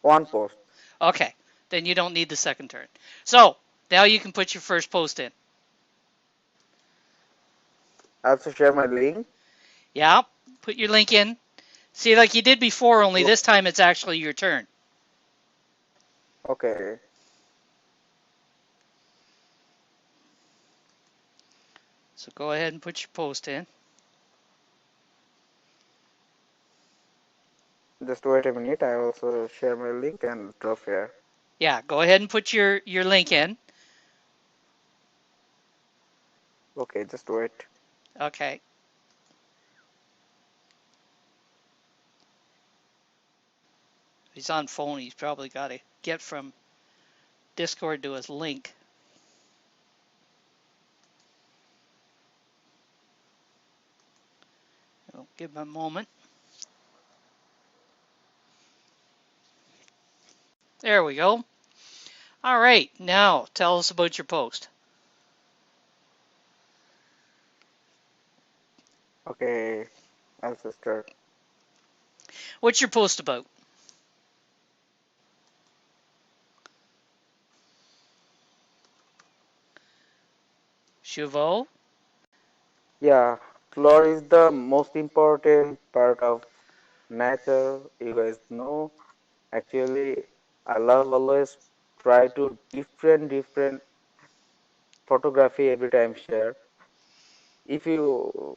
one post. Okay, then you don't need the second turn. So now you can put your first post in. I also share my link. Yeah, put your link in. See, like you did before, only O- this time it's actually your turn. Okay, So go ahead and put your post in. just wait a minute. I also share my link and drop here. Yeah, go ahead and put your link in. Okay, just wait. Okay. He's on phone. He's probably got to get from Discord to his link. I'll give him a moment. There we go. All right, now tell us about your post. Okay, ancestor. What's your post about? Chauveau? Yeah, floor is the most important part of nature. You guys know. Actually, I love always try to different photography every time share. If you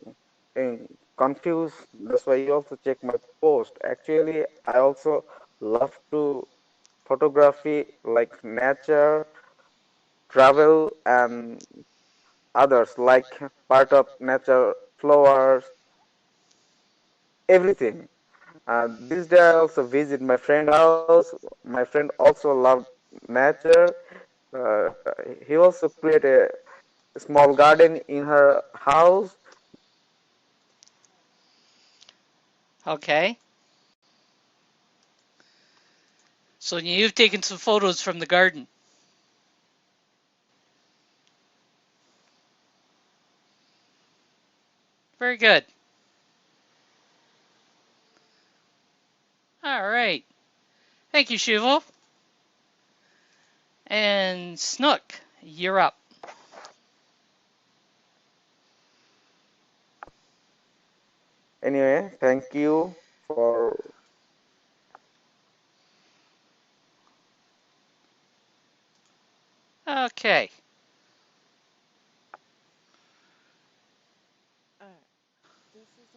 confused, that's why you also check my post. Actually, I also love to photography like nature, travel, and others like part of nature, flowers, everything. This day I also visit my friend house. My friend also loved nature. Uh, he also create a small garden in her house. Okay. So you've taken some photos from the garden. Very good. All right. Thank you, Chauveau. And Snook, you're up. Anyway, thank you for Okay. All right. This is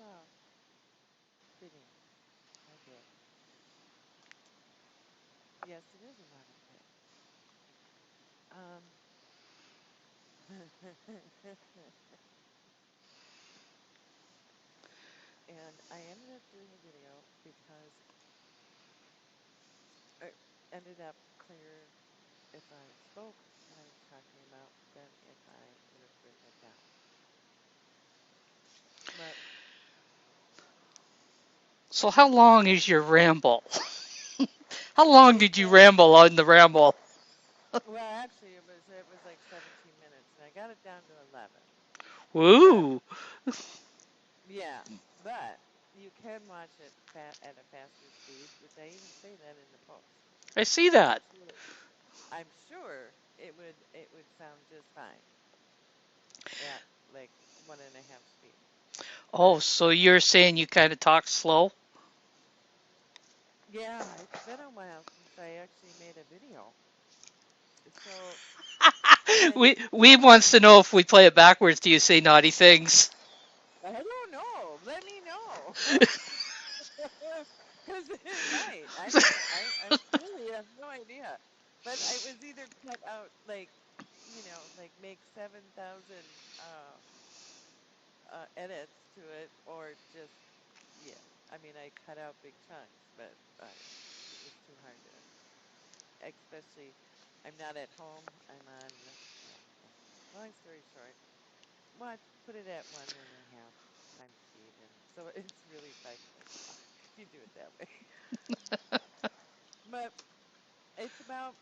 fitting, I bet. Yes, it is a modern pet. Um, and I ended up doing a video because it ended up clearer if I spoke what I was talking about than if I would have written it down. But So how this is long is your ramble? How long it's did you ramble on the ramble? well, actually it was like 17 minutes and I got it down to 11. But Woo! yeah, but you can watch it at a faster speed, which I even say that in the post. I see And I'm that. sure it would sound just fine at like 1.5 speed. Oh, But so you're saying you kind of talk slow? yeah, it's been a while since I actually made a video. So and We wants to know if we play it backwards, do you say naughty things? I don't know. Let me know. Because it might. I don't. I really have no idea. But I was either cut out like, like make 7,000 edits to it, or just yeah. I mean, I cut out big chunks, but it was too hard to, especially. I'm not at home. I'm on. Yeah. Anyway, long story short, put it at 1.5 times speed, and so it's really 5 minutes long if you do it that way. But it's about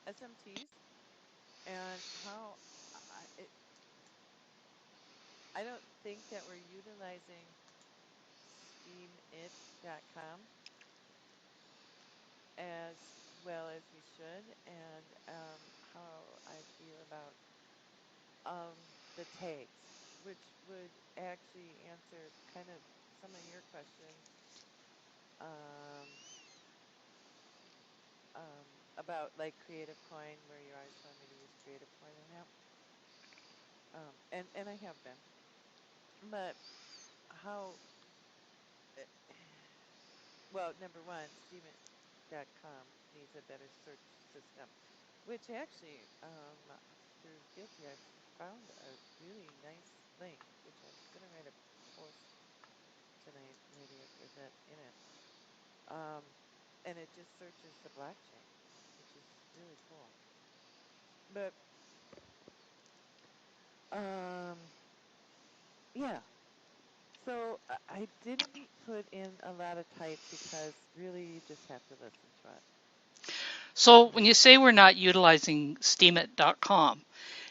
SMTs and how I, it, I don't think that we're utilizing steamit.com as well as we should, and how I feel about um, the tags, which would actually answer kind of some of your questions um, about like Creative Coin, where you always wanted me to use Creative Coin and that. And I have been, but how? uh, Well, number one, Steam.com needs a better search system, which actually, through Guilty, I found a really nice link, which I'm gonna write a post tonight, maybe with that in it. Um, and it just searches the blockchain, which is really cool. But um, yeah, so I didn't put in a lot of type because really you just have to listen to it. So when Um, you say we're not utilizing steamit.com,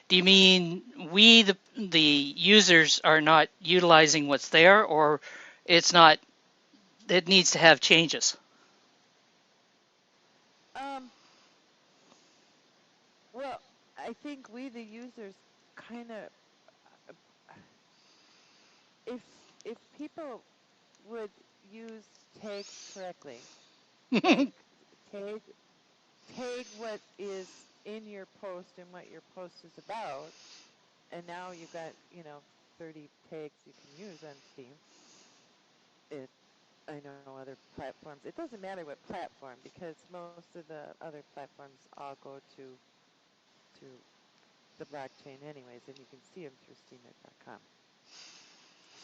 do you mean we the users are not utilizing what's there, or it's not, it needs to have changes. Um, well, I think we the users kind of if if people would use tags correctly, like tag tag what is in your post and what your post is about, and now you've got 30 tags you can use on Steam. It I know other platforms. It doesn't matter what platform because most of the other platforms all go to the blockchain anyways, and you can see them through steemit.com.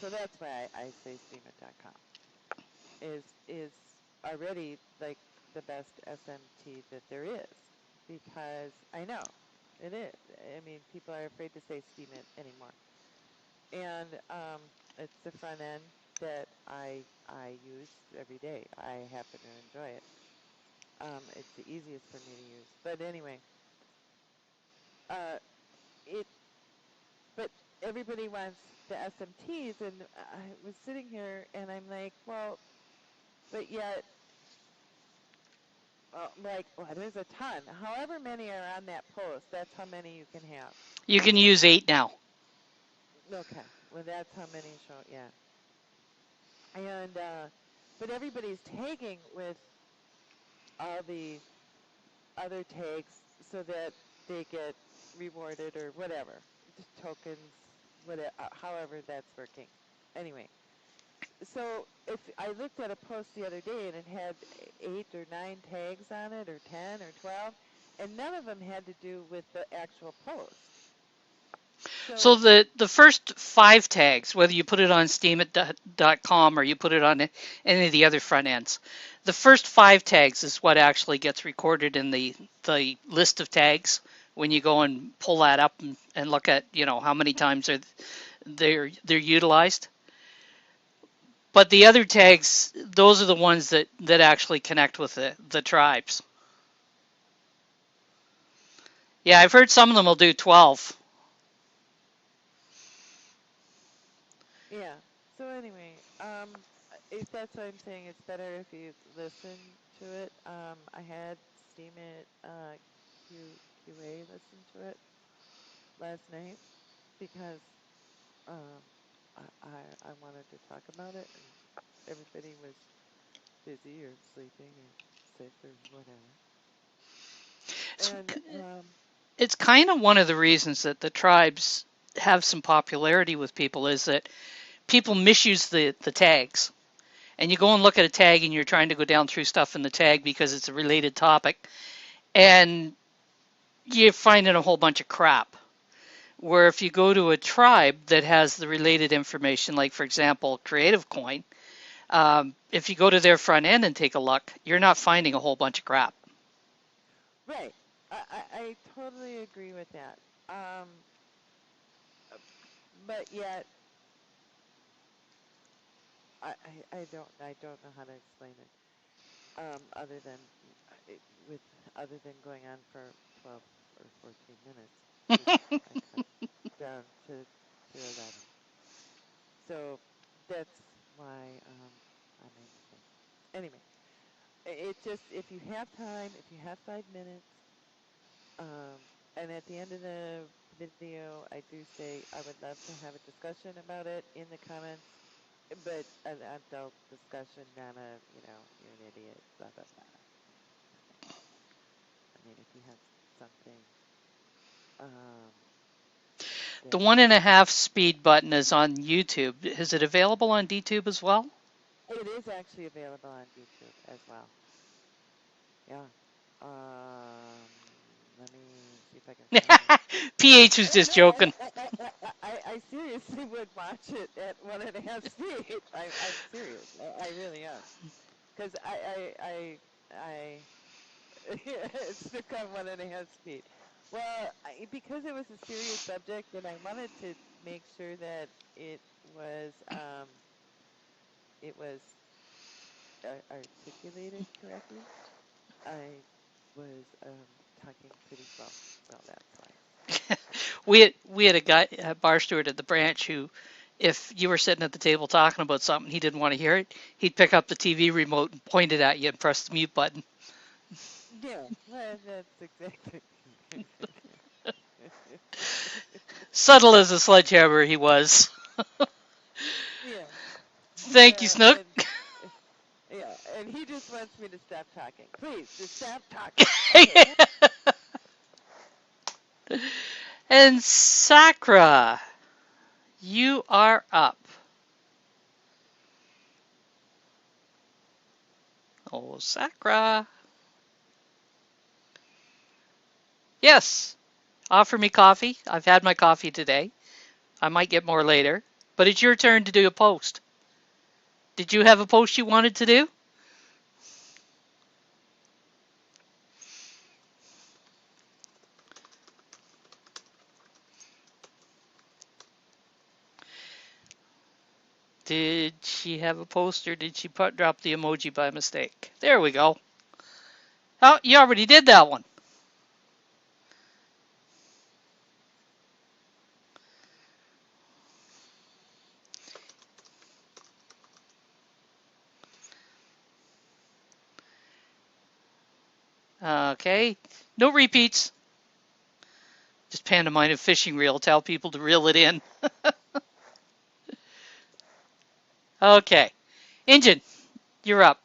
So that's why I say steemit.com is already like the best SMT that there is because I know it is. I mean, people are afraid to say Steemit anymore, and it's the front end that I use every day. I happen to enjoy it. It's the easiest for me to use. But anyway, uh, it but everybody wants the SMTs, and I was sitting here and I'm like, well, but yet, like, well, there's a ton. However many are on that post, that's how many you can have. You can use 8 now. Okay, well, that's how many show. Yeah, and but everybody's tagging with all the other tags so that they get rewarded or whatever, just tokens, whatever, however that's working. Anyway, so if I looked at a post the other day and it had 8 or 9 tags on it, or 10 or 12, and none of them had to do with the actual post. So So the first 5 tags, whether you put it on steemit.com or you put it on any of the other front ends, the first 5 tags is what actually gets recorded in the list of tags when you go and pull that up and look at, how many times they're utilized. But the other tags, those are the ones that actually connect with the tribes. Yeah, I've heard some of them will do 12. yeah. So anyway, if that's what I'm saying, it's better if you listen to it. I had Steam it QA listen to it last night because um, I wanted to talk about it, and everybody was busy or sleeping or sick or whatever. It's, And it's kind of one of the reasons that the tribes have some popularity with people is that people misuse the tags. And you go and look at a tag and you're trying to go down through stuff in the tag because it's a related topic, and you're finding a whole bunch of crap. Where if you go to a tribe that has the related information, like for example, Creative Coin, if you go to their front end and take a look, you're not finding a whole bunch of crap. right, I totally agree with that. But yet I don't know how to explain it. Other than it, with other than going on for 12 or 14 minutes because I cut down to 11. So that's why I made the change. Anyway, it just if you have time, if you have 5 minutes, um, and at the end of the video, I do say I would love to have a discussion about it in the comments, but an adult discussion, not a you're an idiot, blah blah blah kind of thing. I mean, if you have something um, The that 1.5 speed button is on YouTube. Is it available on DTube as well? it is actually available on YouTube as well. Yeah. Um, Let me see if I can find it. PH was Oh just no, joking. I seriously would watch it at 1.5 speed. I'm serious. I really am. Because I it's took on 1.5 speed. Well, because it was a serious subject, and I wanted to make sure that it was articulated correctly. I was talking pretty slow, so that's why. We had a guy, a bar steward at the branch who, if you were sitting at the table talking about something he didn't want to hear it, he'd pick up the TV remote and point it at you and press the mute button. Yeah, well, that's exactly. Subtle as a sledgehammer he was. Yeah, Thank you, yeah, Snook. yeah, and he just wants me to stop talking. Please, just stop talking. Okay. And Sakra, you are up. Oh, Sakra. Yes, offer me coffee. I've had my coffee today. I might get more later. But it's your turn to do a post. Did you have a post you wanted to do? Did she have a post or did she drop the emoji by mistake? There we go. Oh, you already did that one. Okay. No repeats. Just pantomime a fishing reel. Tell people to reel it in. Okay. Injun, you're up.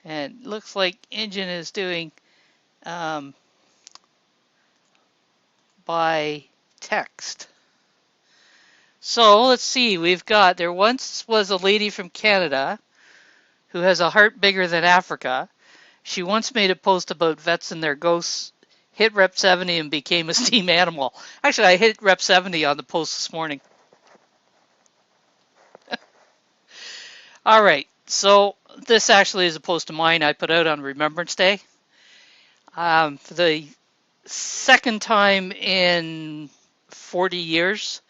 And looks like Injun is doing um, by text. So let's see. There once was a lady from Canada who has a heart bigger than Africa. She once made a post about vets and their ghosts, hit rep 70 and became a steam animal. Actually, I hit rep 70 on the post this morning. All right. So this actually is a post of mine I put out on Remembrance Day. For the second time in 40 years,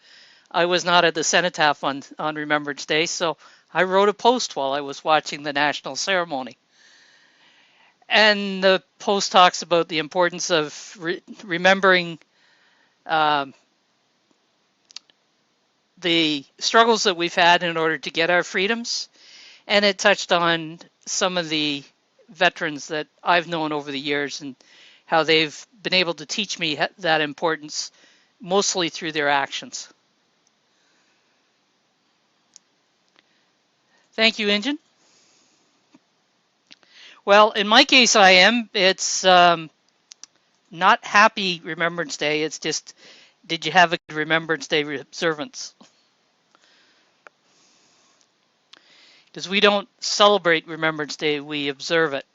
I was not at the cenotaph on Remembrance Day, so I wrote a post while I was watching the national ceremony. And the post talks about the importance of remembering um, the struggles that we've had in order to get our freedoms. And it touched on some of the veterans that I've known over the years and how they've been able to teach me that importance, mostly through their actions. Thank you, Injun. Well, in my case, I am. It's not Happy Remembrance Day. It's just, did you have a good Remembrance Day observance? Because we don't celebrate Remembrance Day, we observe it.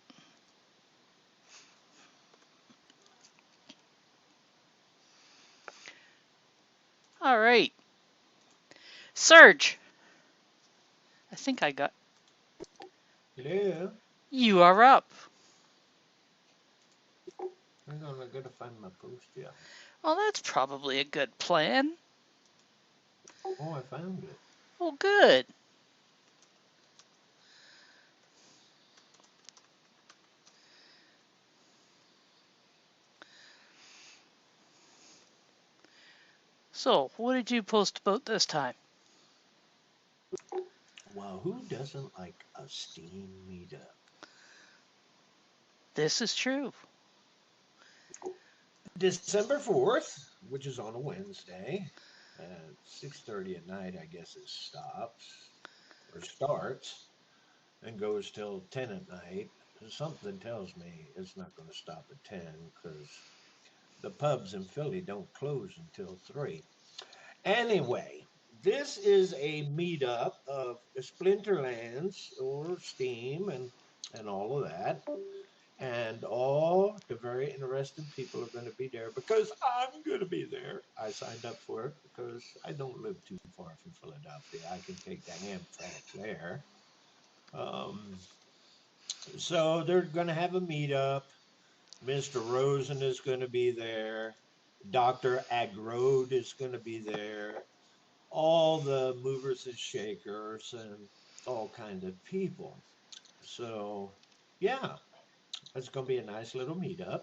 All right. Serge, I think I got. Hello. You are up. Hang on, I gotta find my post here. Well, that's probably a good plan. Oh, I found it. Well, good. So, what did you post about this time? Well, who doesn't like a Steam meetup? This is true. December 4th, which is on a Wednesday, at 6:30 at night, I guess it stops or starts and goes till 10 at night. Something tells me it's not going to stop at 10 because the pubs in Philly don't close until 3. Anyway, this is a meetup of Splinterlands or Steam and all of that. And all the very interesting people are going to be there because I'm going to be there. I signed up for it because I don't live too far from Philadelphia. I can take the Amtrak there. Um, so they're going to have a meetup. Mr. Rosen is going to be there. Dr. Agrode is going to be there. All the movers and shakers and all kinds of people. So, yeah, it's going to be a nice little meetup.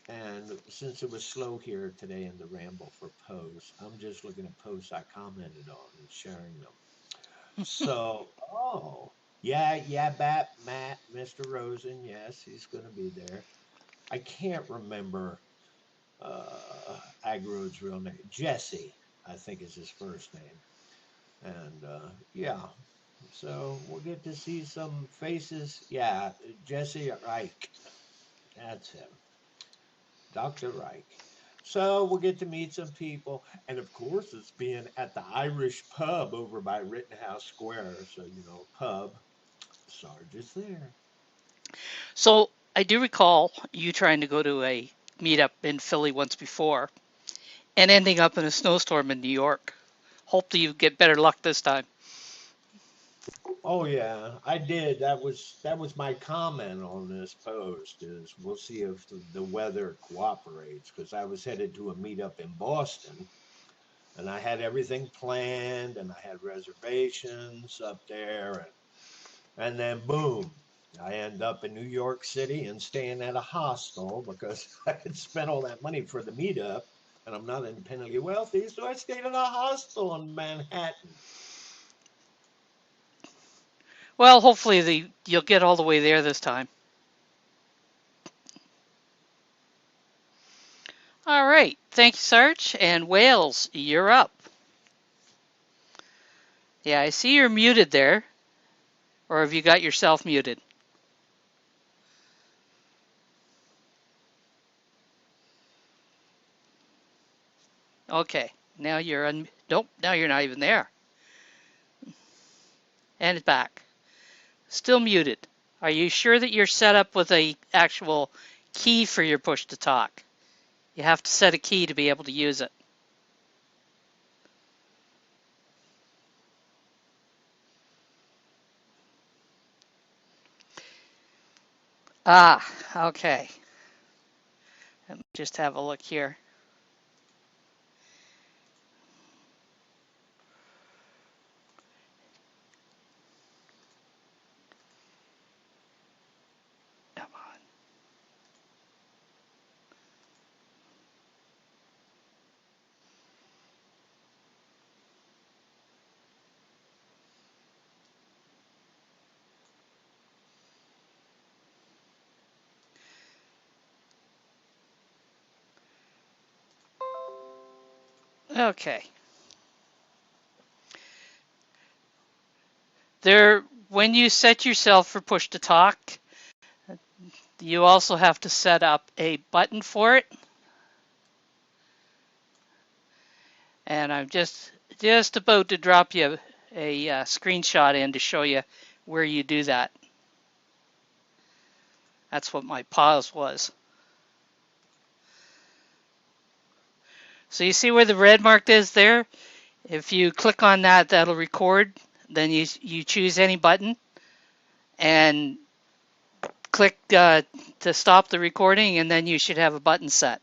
And since it was slow here today in the Ramble for posts, I'm just looking at posts I commented on and sharing them. So, oh, yeah, yeah, Matt, Mr. Rosen, yes, he's going to be there. I can't remember Agro's real name. Jesse, I think is his first name. And yeah, so we'll get to see some faces. Yeah, Jesse Reich, that's him, Dr. Reich. So we'll get to meet some people. And of course, it's being at the Irish pub over by Rittenhouse Square. So, pub, Sarge is there. So I do recall you trying to go to a meetup in Philly once before and ending up in a snowstorm in New York. Hope that you get better luck this time. Oh yeah, I did. That was my comment on this post is we'll see if the weather cooperates because I was headed to a meetup in Boston and I had everything planned and I had reservations up there and then boom, I end up in New York City and staying at a hostel because I had spent all that money for the meetup and I'm not independently wealthy, so I stayed at a hostel in Manhattan. Well, hopefully you'll get all the way there this time. All right. Thank you, Sarge. And Wales, you're up. Yeah, I see you're muted there. Or have you got yourself muted? Okay. Now you're nope, now you're not even there. And it's back. Still muted. Are you sure that you're set up with a actual key for your push to talk? You have to set a key to be able to use it. Ah, okay. Let me just have a look here. Come on. Okay. When you set yourself for push to talk, you also have to set up a button for it. And I'm just about to drop you a screenshot in to show you where you do that. That's what my pause was. So you see where the red mark is there? If you click on that, that'll record. Then you choose any button and click to stop the recording, and then you should have a button set.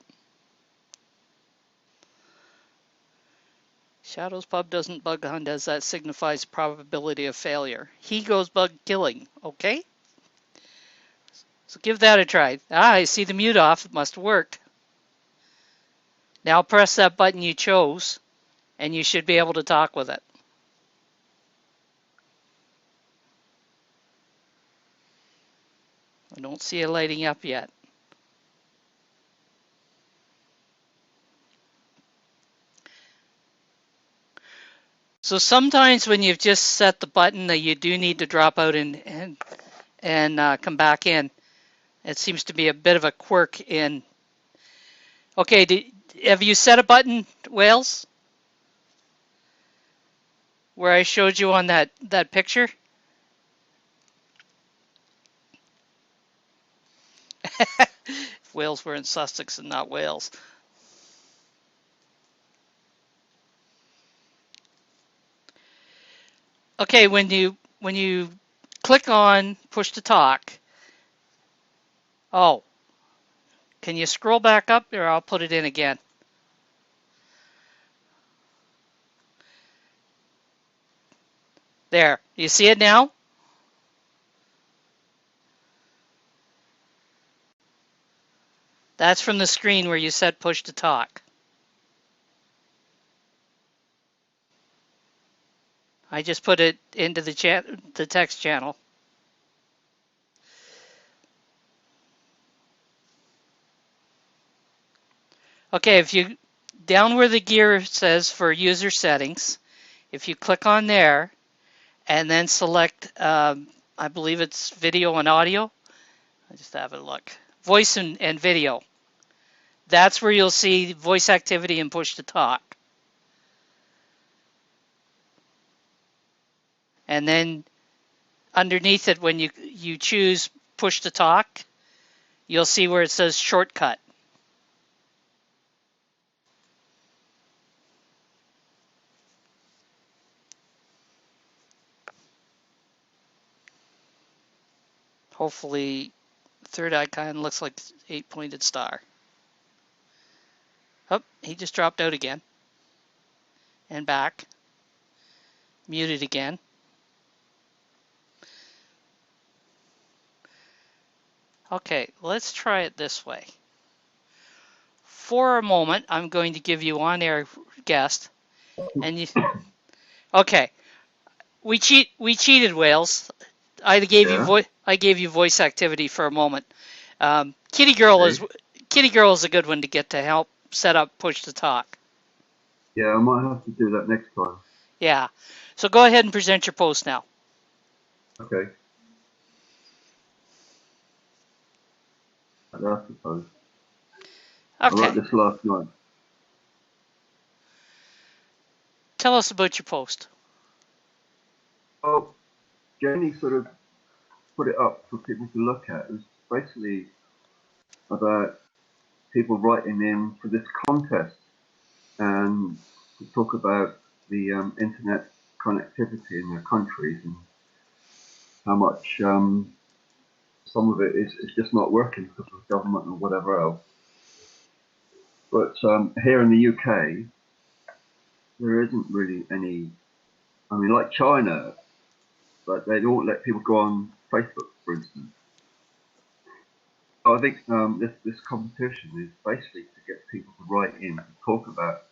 Shadow's Pub doesn't bug hunt as that signifies probability of failure. He goes bug killing, okay? So give that a try. Ah, I see the mute off. It must have worked. Now press that button you chose, and you should be able to talk with it. I don't see it lighting up yet. So sometimes when you've just set the button that you do need to drop out and come back in, it seems to be a bit of a quirk in. Okay, have you set a button, Wales, where I showed you on that picture? If Wales were in Sussex and not Wales. Okay, when you click on push to talk, oh, can you scroll back up or I'll put it in again? There, you see it now? That's from the screen where you set push to talk. I just put it into the text channel. Okay, if you down where the gear says for user settings, if you click on there and then select, I believe it's video and audio. I just have a look. Voice and video. That's where you'll see voice activity and push to talk. And then underneath it, when you choose push to talk, you'll see where it says shortcut. Hopefully, third icon looks like 8-pointed star. Oh, he just dropped out again. And back. Muted again. Okay, let's try it this way. For a moment, I'm going to give you on-air guest, and you. Okay, we cheated, Wales. I gave you voice activity for a moment. Kitty Girl is a good one to get to help set up push to talk. Yeah, I might have to do that next time. Yeah, so go ahead and present your post now. Okay. That's the post. I Okay, wrote this last night. tell us about your post. Well, Jenny sort of put it up for people to look at. It was basically about people writing in for this contest and to talk about the internet connectivity in their countries and how much some of it is just not working because of government or whatever else. But here in the UK, there isn't really any. I mean, like China, but they don't let people go on Facebook, for instance. I think this competition is basically to get people to write in to talk about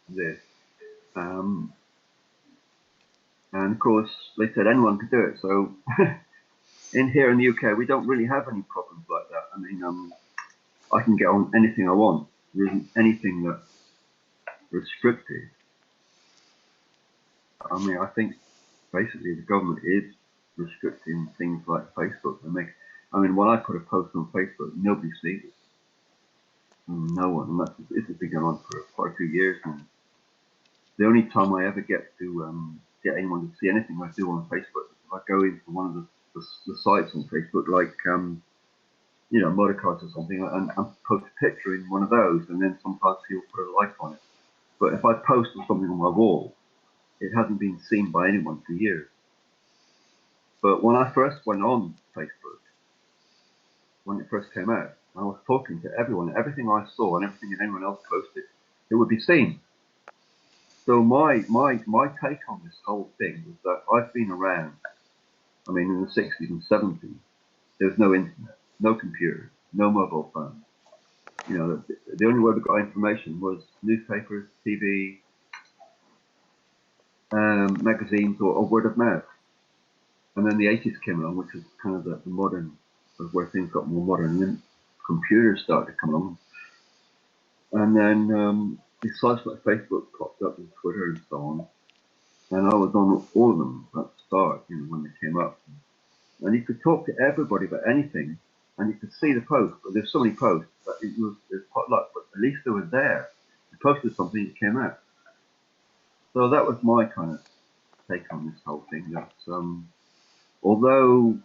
this. And of course, they said anyone could do it. So here in the UK, we don't really have any problems like that. I mean, I can get on anything I want. There isn't anything that's restricted. I mean, I think basically the government is restricting things like Facebook. I mean, when I put a post on Facebook, nobody sees it. No one. And this has been going on for quite a few years now. The only time I ever get to get anyone to see anything I do on Facebook is if I go into one of the sites on Facebook, like motorcars or something, and post a picture in one of those, and then sometimes people put a like on it. But if I post something on my wall, it hasn't been seen by anyone for years. But when I first went on Facebook, when it first came out, I was talking to everyone. Everything I saw and everything that anyone else posted, it would be seen. So my take on this whole thing was that I've been around. I mean, in the 60s and 70s, there was no internet, no computers, no mobile phones. The only way we got information was newspapers, TV, magazines, or word of mouth. And then the 80s came along, which was kind of the modern, where things got more modern. And then computers started to come along. And then these sites like Facebook popped up and Twitter and so on. And I was on all of them at the start, when they came up. And you could talk to everybody about anything, and you could see the post. But there's so many posts that it was quite luck, but at least they were there. You posted something, it came out. So that was my kind of take on this whole thing. That although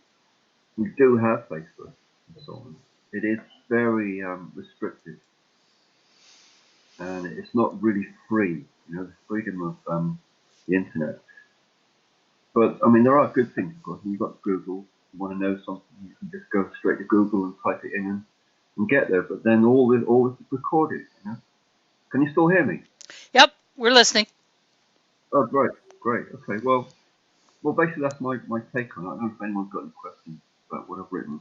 we do have Facebook and so on, it is very restricted, and it's not really free. The freedom of the internet. But I mean, there are good things, of course. You've got Google. You want to know something, you can just go straight to Google and type it in and get there. But then all this is recorded. Can you still hear me? Yep, we're listening. Oh, great. Okay. Well, basically that's my take on it. I don't know if anyone's got any questions about what I've written.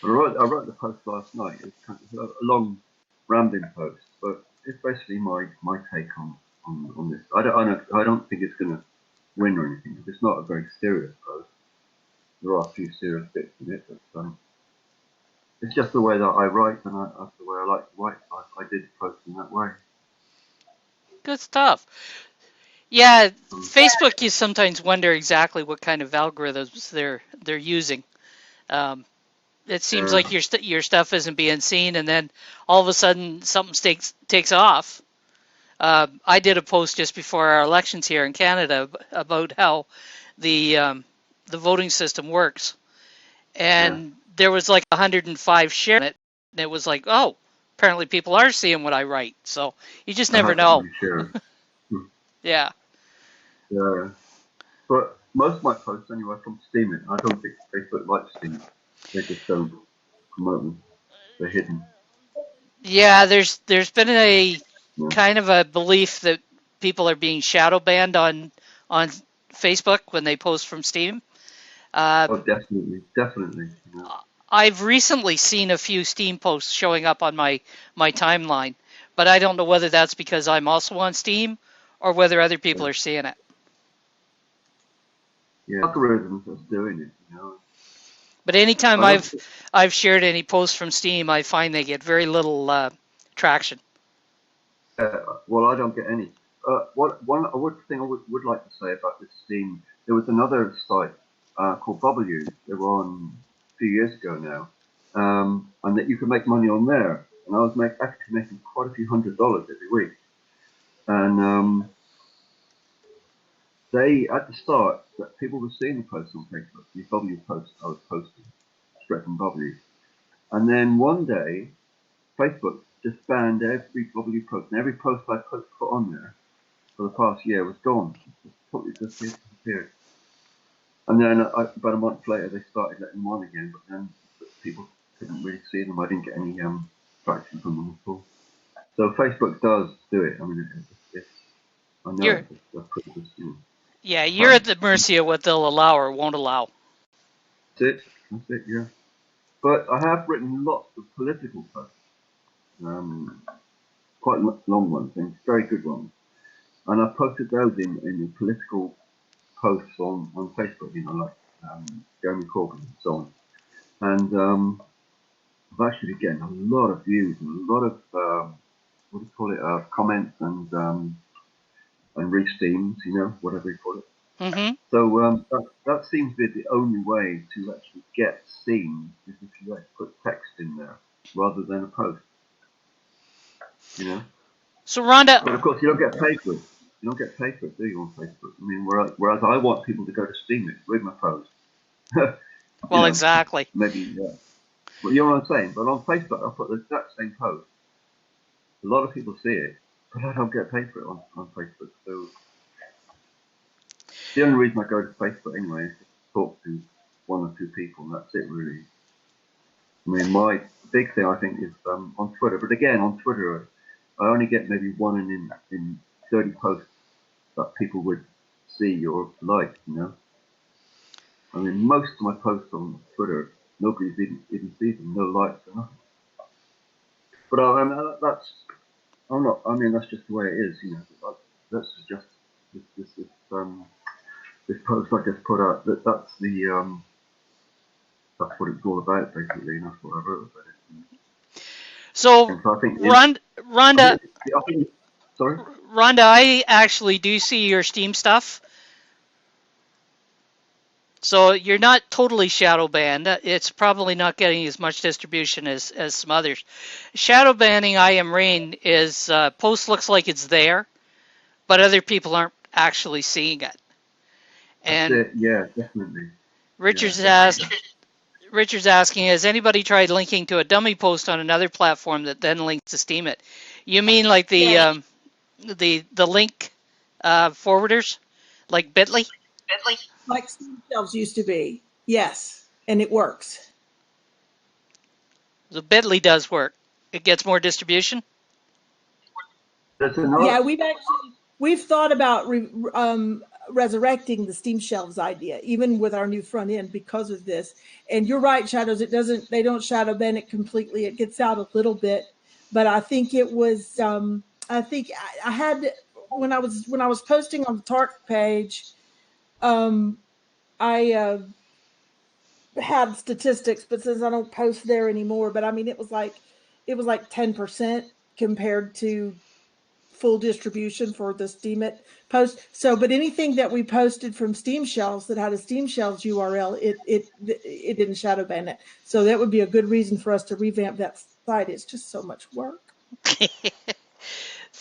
I wrote the post last night. It's kind of a long, rambling post, but it's basically my take on this. I don't think it's going to win or anything. It's not a very serious post. There are a few serious bits in it, but it's just the way that I write, and that's the way I like to write. I did post in that way. Good stuff. Yeah, Um, Facebook, you sometimes wonder exactly what kind of algorithms they're using. Um, it seems yeah, like your stuff isn't being seen, and then all of a sudden something takes off. I did a post just before our elections here in Canada about how the um, the voting system works, yeah, and there was like 105 shares on it, and it was like, oh, apparently people are seeing what I write. So you just I never have to know. be sure. Hmm. Yeah. Yeah, but most of my posts anyway from Steam it. I don't think Facebook likes Steam it. They just don't promote them. They're hidden. Yeah, there's been a Yeah. kind of a belief that people are being shadow banned on Facebook when they post from Steam. Oh, Um, definitely, definitely. You know. I've recently seen a few Steam posts showing up on my timeline, but I don't know whether that's because I'm also on Steam or whether other Yeah. people are seeing it. Yeah. Algorithms that's doing it. You know. But anytime I don't. I've shared any posts from Steam, I find they get very little traction. Well, I don't get any. One thing I would like to say about this Steam, there was another site called W. They were on a few years ago now, and that you could make money on there. And I was actually making quite a few $100s every week. And they at the start, that people were seeing the posts on Facebook, the W posts I was posting straight from W. And then one day, Facebook just banned every W post, and every post I put on there for the past year was gone. Just totally disappeared. And then about a month later, they started letting them on again, but then people couldn't really see them. I didn't get any traction from them at all. So Facebook does do it. I mean, I know You're it. They're pretty good, Yeah, you're patent. at the mercy of what they'll allow or won't allow. That's it. That's it. Yeah. But I have written lots of political posts, um, quite long ones and very good ones, and I've posted those in the political posts on Facebook. You know, like Jeremy Corbyn and so on. And I've actually been getting a lot of views and a lot of what do you call it? Comments and re-steams, you know, whatever you call it. Hmm. So that seems to be the only way to actually get seen is if you actually put text in there rather than a post, you know. So Rhonda, But of course, you don't get paid for it. You don't get paid for it, do you, on Facebook? I mean, whereas I want people to go to Steam it, read my post, you well, know, exactly. maybe. But you know what I'm saying? But on Facebook, I put the exact same post. A lot of people see it, but I don't get paid for it on Facebook. So the only reason I go to Facebook anyway is to talk to one or two people, and that's it really. I mean, my big thing I think is on Twitter, but again on Twitter, I only get maybe one in 30 posts that people would see or like, you know. I mean, most of my posts on Twitter, nobody's even sees them, no likes or nothing. But I mean, I'm not. I mean, that's just the way it is, you know. That's just this post I just put out. That's what it's all about basically, and that's what I wrote about it. So And so I think I Rhonda, think, I think sorry. Rhonda, I actually do see your Steam stuff. So you're not totally shadow banned. It's probably not getting as much distribution as some others. Shadow banning I am rain is post looks like it's there, but other people aren't actually seeing it. That's And it. Yeah, definitely. Yeah, Richard's asked, definitely. Richard's asking, has anybody tried linking to a dummy post on another platform that then links to Steam it? You mean like the link forwarders, like Bitly? Like stem cells used to be. Yes, and it works. So Bitly does work. It gets more distribution. There's another. Yeah, we've thought about resurrecting the steam shelves idea, even with our new front end because of this. And you're right, Shadows. They don't shadow ban it completely. It gets out a little bit, but I think it was. I think I had when I was posting on the Tark page. Um, I had statistics, but since I don't post there anymore, but I mean, it was like 10% compared to full distribution for the Steam It post. So, but anything that we posted from Steam Shelves that had a Steam Shelves URL, it didn't shadow ban it. So that would be a good reason for us to revamp that site. It's just so much work.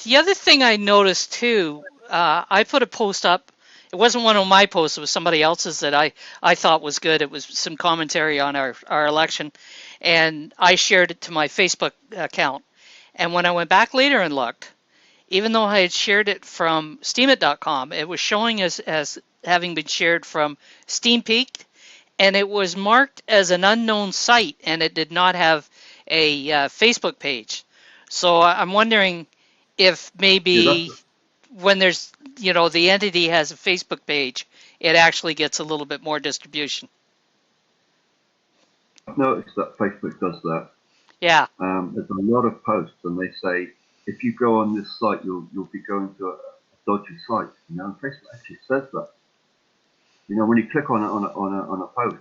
The other thing I noticed too, I put a post up. It wasn't one of my posts. It was somebody else's that I thought was good. It was some commentary on our election, and I shared it to my Facebook account. And when I went back later and looked, even though I had shared it from steamit.com, it was showing as having been shared from SteamPeak, and it was marked as an unknown site, and it did not have a Facebook page. So I'm wondering if Yeah, maybe when there's, the entity has a Facebook page, it actually gets a little bit more distribution. I've noticed that Facebook does that. Yeah. There's a lot of posts, and they say if you go on this site, you'll be going to a dodgy site. Facebook actually says that. When you click on a post,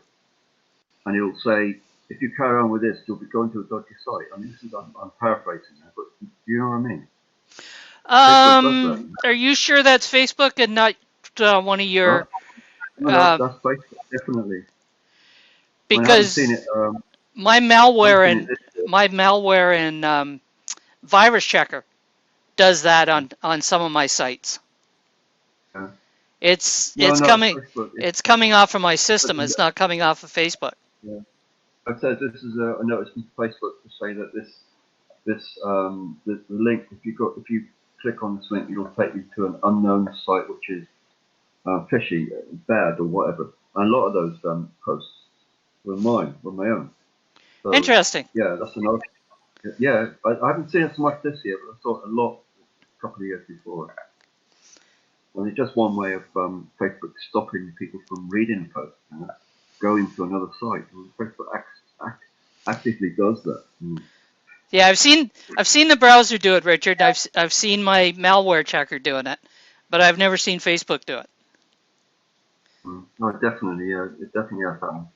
and it'll say if you carry on with this, you'll be going to a dodgy site. I mean, I'm paraphrasing that, but do you know what I mean? Facebook does that. Are you sure that's Facebook and not one of your? No, that's Facebook, definitely. I mean, I haven't seen it. Because my I haven't malware seen it and this year. my malware and virus checker does that on some of my sites. Yeah. It's No, it's no, it's coming Facebook. it's coming off of my system. It's not coming off of Facebook. Yeah. I said this is a notice from Facebook to say that the link, if you click on this link, it'll take you to an unknown site which is fishy, bad, or whatever. And a lot of those posts were my own. So Interesting. yeah, that's another. Yeah, I haven't seen it so much this year, but I saw it a lot a couple of years before. And it's just one way of Facebook stopping people from reading posts, going to another site. Facebook actively does that. Yeah, I've seen the browser do it, Richard. I've seen my malware checker doing it, but I've never seen Facebook do it. No, it definitely has happened.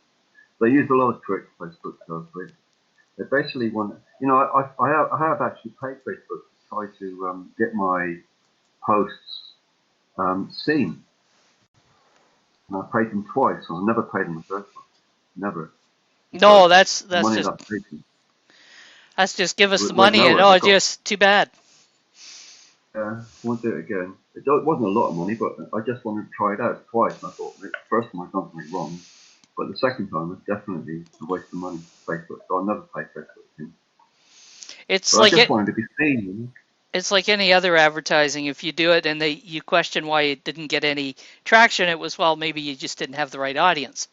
They use a lot of tricks, Facebook does. They basically want, I have actually paid Facebook to try to get my posts seen. And I paid them twice. I never paid them the first one. Never. No, Because that's the that's money just that I paid them give us the went money and nowhere. oh, just too bad. I won't do it again. It wasn't a lot of money, but I just wanted to try it out twice. And I thought, the first time I've done something wrong, but the second time was definitely a waste of money for Facebook. So I'll never pay Facebook again. It's But I like just wanted to be seen. it's like any other advertising. If you do it and you question why it didn't get any traction, it was, well, maybe you just didn't have the right audience.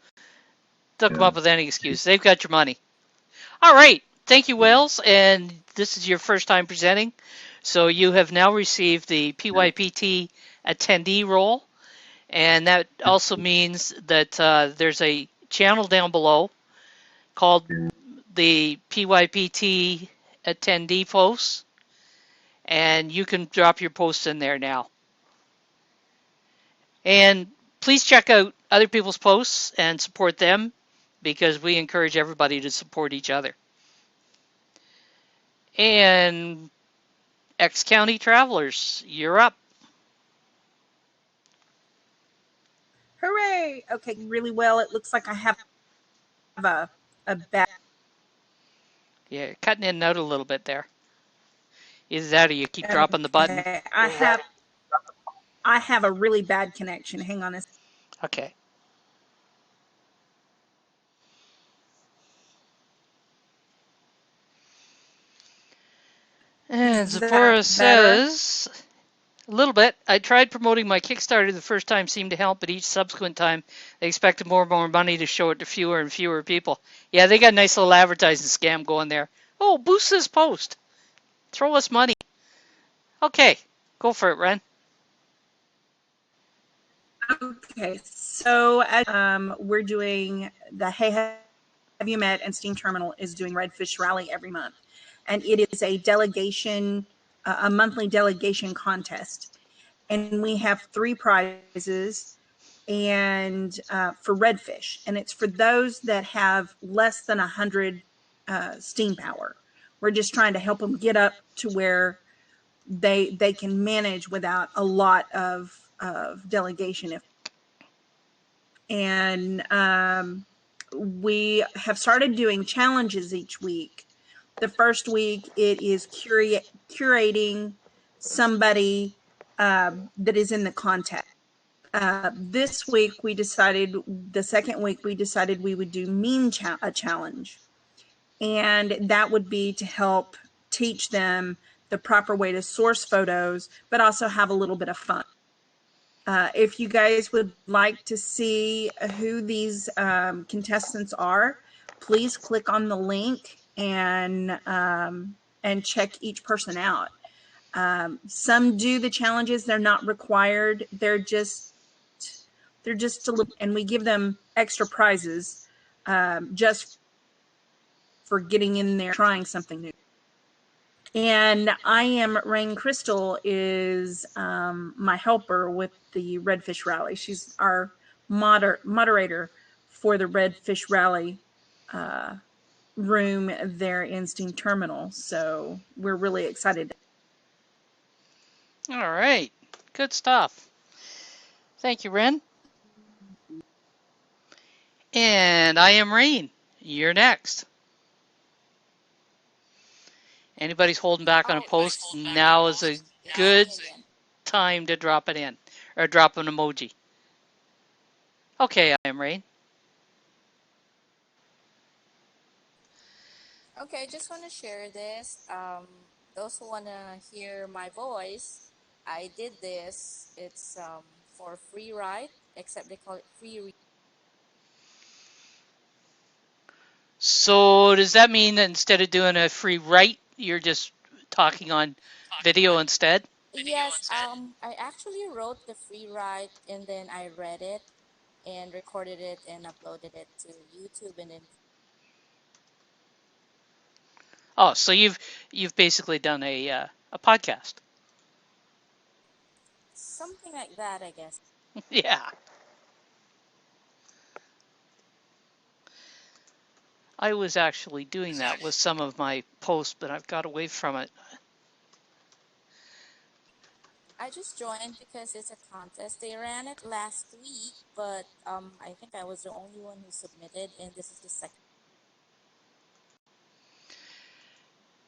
They'll come Yeah. up with any excuse. They've got your money. All right. Thank you, Wales. And this is your first time presenting. So you have now received the PYPT attendee role. And that also means that there's a channel down below called the PYPT attendee posts. And you can drop your posts in there now. And please check out other people's posts and support them because we encourage everybody to support each other. And X County Travelers, you're up. Hooray! Okay, really well. It looks like I have a bad. Yeah, cutting in and out a little bit there. Either that or you keep dropping the button. Okay, I have a really bad connection. Hang on a second. Okay. And Is that Zipporah better? says, a little bit. I tried promoting my Kickstarter the first time, seemed to help, but each subsequent time they expected more and more money to show it to fewer and fewer people. Yeah, they got a nice little advertising scam going there. Oh, boost this post. Throw us money. Okay, go for it, Ren. Okay, so we're doing the Hey Have You Met and Steam Terminal is doing Redfish Rally every month, and it is a delegation, a monthly delegation contest, and we have 3 prizes, and for redfish, and it's for those that have less than 100 steam power. We're just trying to help them get up to where they can manage without a lot of delegation. And we have started doing challenges each week. The first week it is curating somebody that is in the contest. This week we decided, the second week we decided we would do a challenge, and that would be to help teach them the proper way to source photos, but also have a little bit of fun. If you guys would like to see who these contestants are, please click on the link and check each person out. Some do the challenges; they're not required. They're just a little, and we give them extra prizes just for getting in there, trying something new. And I am Rain Crystal is my helper with the Redfish Rally. She's our moderator for the Redfish Rally room there in Steam Terminal. So we're really excited. All right. Good stuff. Thank you, Ren. And I am Rain. You're next. Anybody's holding back on a post, now is a good time to drop it in or drop an emoji. Okay, I am Rain. Okay, I just want to share this. Those who want to hear my voice, I did this. It's for free ride, except they call it free. So does that mean that instead of doing a free write, you're just talking on video instead? Yes, I actually wrote the free ride and then I read it and recorded it and uploaded it to YouTube and then Oh, so you've basically done a podcast. something like that, I guess. Yeah. I was actually doing that with some of my posts, but I've got away from it. I just joined because it's a contest. They ran it last week, but I think I was the only one who submitted, and this is the second.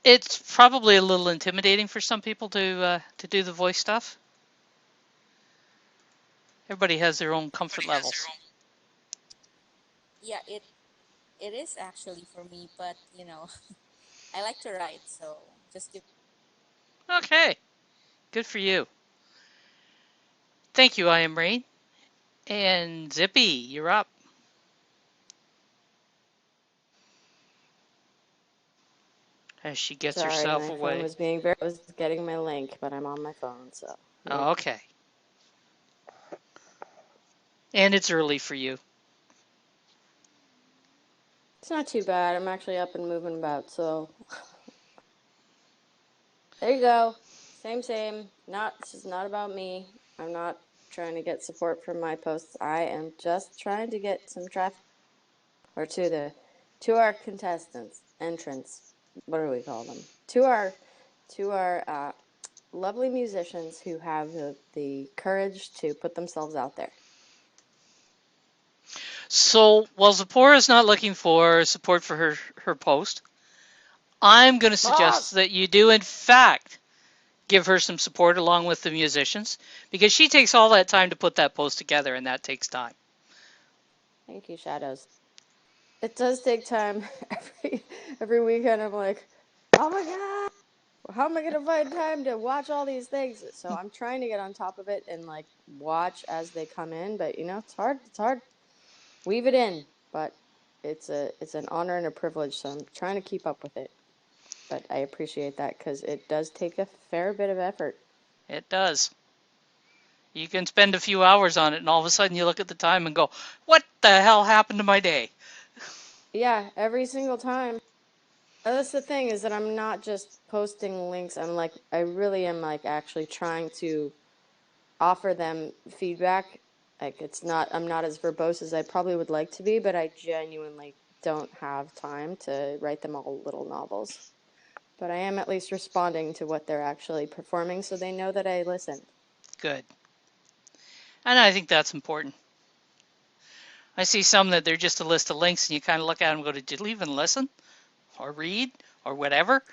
It's probably a little intimidating for some people to do the voice stuff. Everybody has their own comfort levels. Yeah, it is actually for me, but you know, I like to write, so just give. Okay, good for you. Thank you, I am Rain. And Zippy, you're up. As she gets Sorry, herself my phone away. was was getting my link, but I'm on my phone, so here we Oh, go. okay. And it's early for you. It's not too bad. I'm actually up and moving about, so there you go. Same. This is not about me. I'm not trying to get support from my posts. I am just trying to get some traffic or to our contestants, entrants. What do we call them? To our lovely musicians who have the courage to put themselves out there. So while Zipporah is not looking for support for her post, I'm going to suggest that you do, in fact, give her some support along with the musicians, because she takes all that time to put that post together, and that takes time. Thank you, Shadows. It does take time. Every weekend I'm like, oh my god, how am I gonna find time to watch all these things? So I'm trying to get on top of it and like watch as they come in, but you know, it's hard. It's hard. Weave it in, but it's an honor and a privilege, so I'm trying to keep up with it. But I appreciate that because it does take a fair bit of effort. It does. You can spend a few hours on it, and all of a sudden you look at the time and go, "What the hell happened to my day?" Yeah, every single time. That's the thing is that I'm not just posting links. I really am like actually trying to offer them feedback. Like I'm not as verbose as I probably would like to be, but I genuinely don't have time to write them all little novels. But I am at least responding to what they're actually performing so they know that I listened. Good. And I think that's important. I see some that they're just a list of links, and you kind of look at them and go, "Did you even listen or read or whatever?"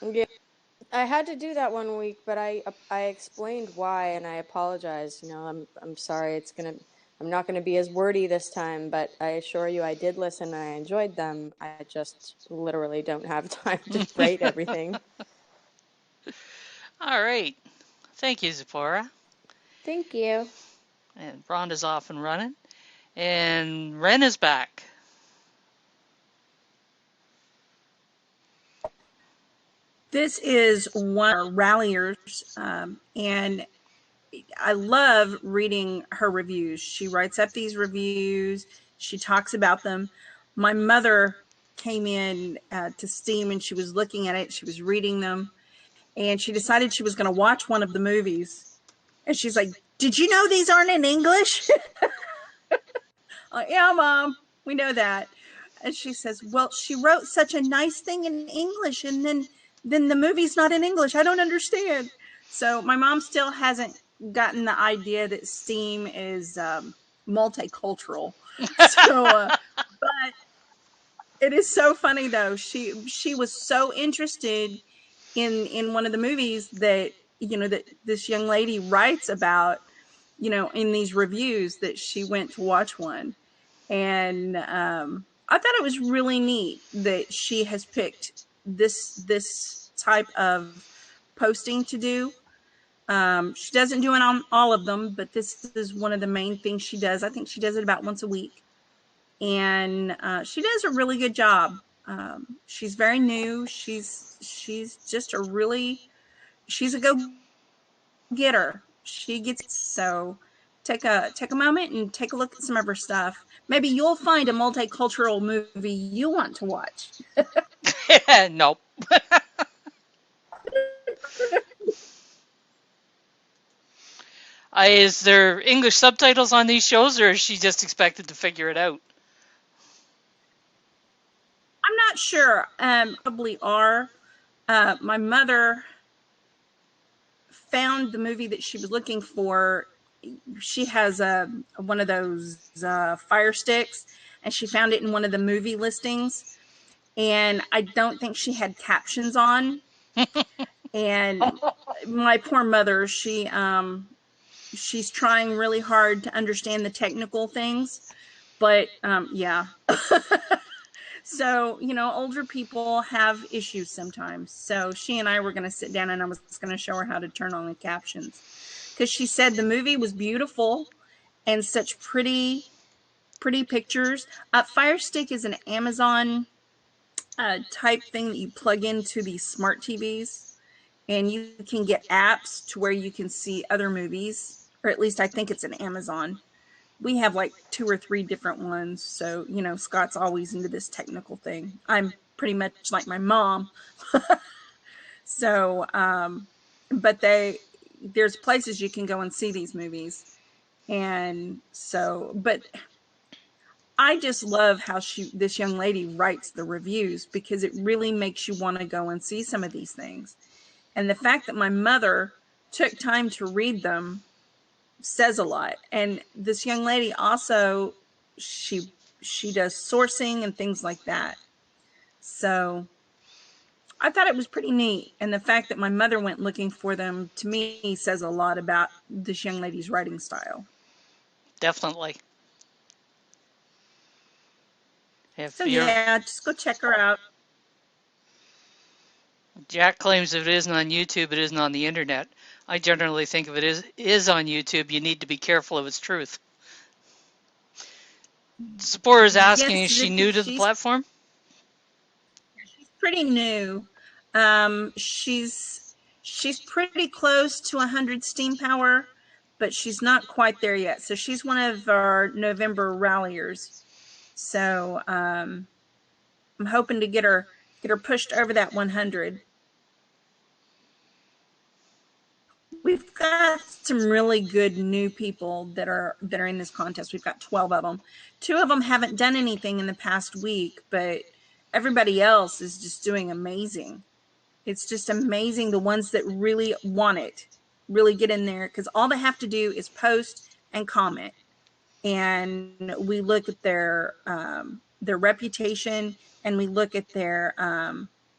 Yeah, I had to do that one week, but I explained why and I apologized. I'm sorry. I'm not gonna be as wordy this time, but I assure you I did listen and I enjoyed them. I just literally don't have time to write everything. All right. Thank you, Zipporah. Thank you. And Rhonda's off and running. And Ren is back. This is one of our ralliers, and I love reading her reviews. She writes up these reviews, she talks about them. My mother came in to Steam and she was looking at it, she was reading them, and she decided she was going to watch one of the movies. And she's like, "Did you know these aren't in English?" "Yeah, Mom, we know that." And she says, "Well, she wrote such a nice thing in English, and then the movie's not in English. I don't understand." So my mom still hasn't gotten the idea that Steam is multicultural. So, but it is so funny though. She was so interested in one of the movies that that this young lady writes about, in these reviews, that she went to watch one. And I thought it was really neat that she has picked this type of posting to do. She doesn't do it on all of them, but this is one of the main things she does. I think she does it about once a week, and she does a really good job. She's very new. She's just a really she's a go getter. She gets it. So take a moment and take a look at some of her stuff. Maybe you'll find a multicultural movie you want to watch. Nope. Is there English subtitles on these shows, or is she just expected to figure it out? I'm not sure. Probably are. My mother found the movie that she was looking for. She has one of those fire sticks, and she found it in one of the movie listings. And I don't think she had captions on. And my poor mother, she's trying really hard to understand the technical things, but yeah. So, older people have issues sometimes. So she and I were going to sit down and I was going to show her how to turn on the captions, because she said the movie was beautiful and such pretty pictures. Fire Stick is an Amazon type thing that you plug into these smart TVs, and you can get apps to where you can see other movies, or at least I think it's an Amazon. We have like 2 or 3 different ones. So, Scott's always into this technical thing. I'm pretty much like my mom. So, but there's places you can go and see these movies. And so, but I just love how this young lady writes the reviews, because it really makes you want to go and see some of these things. And the fact that my mother took time to read them says a lot. And this young lady also, she does sourcing and things like that. So I thought it was pretty neat. And the fact that my mother went looking for them, to me, says a lot about this young lady's writing style. Definitely. So If you're yeah, just go check her out. Jack claims if it isn't on YouTube, it isn't on the internet. I generally think if it is on YouTube, you need to be careful of its truth. Spore is asking, is Yes, she new to the platform? she's pretty new. She's pretty close to 100 steam power, but she's not quite there yet. So she's one of our November ralliers. So I'm hoping to get her pushed over that 100. We've got some really good new people that are in this contest. We've got 12 of them. 2 of them haven't done anything in the past week, but everybody else is just doing amazing. It's just amazing, the ones that really want it, really get in there, because all they have to do is post and comment. And we look at their reputation, and we look at their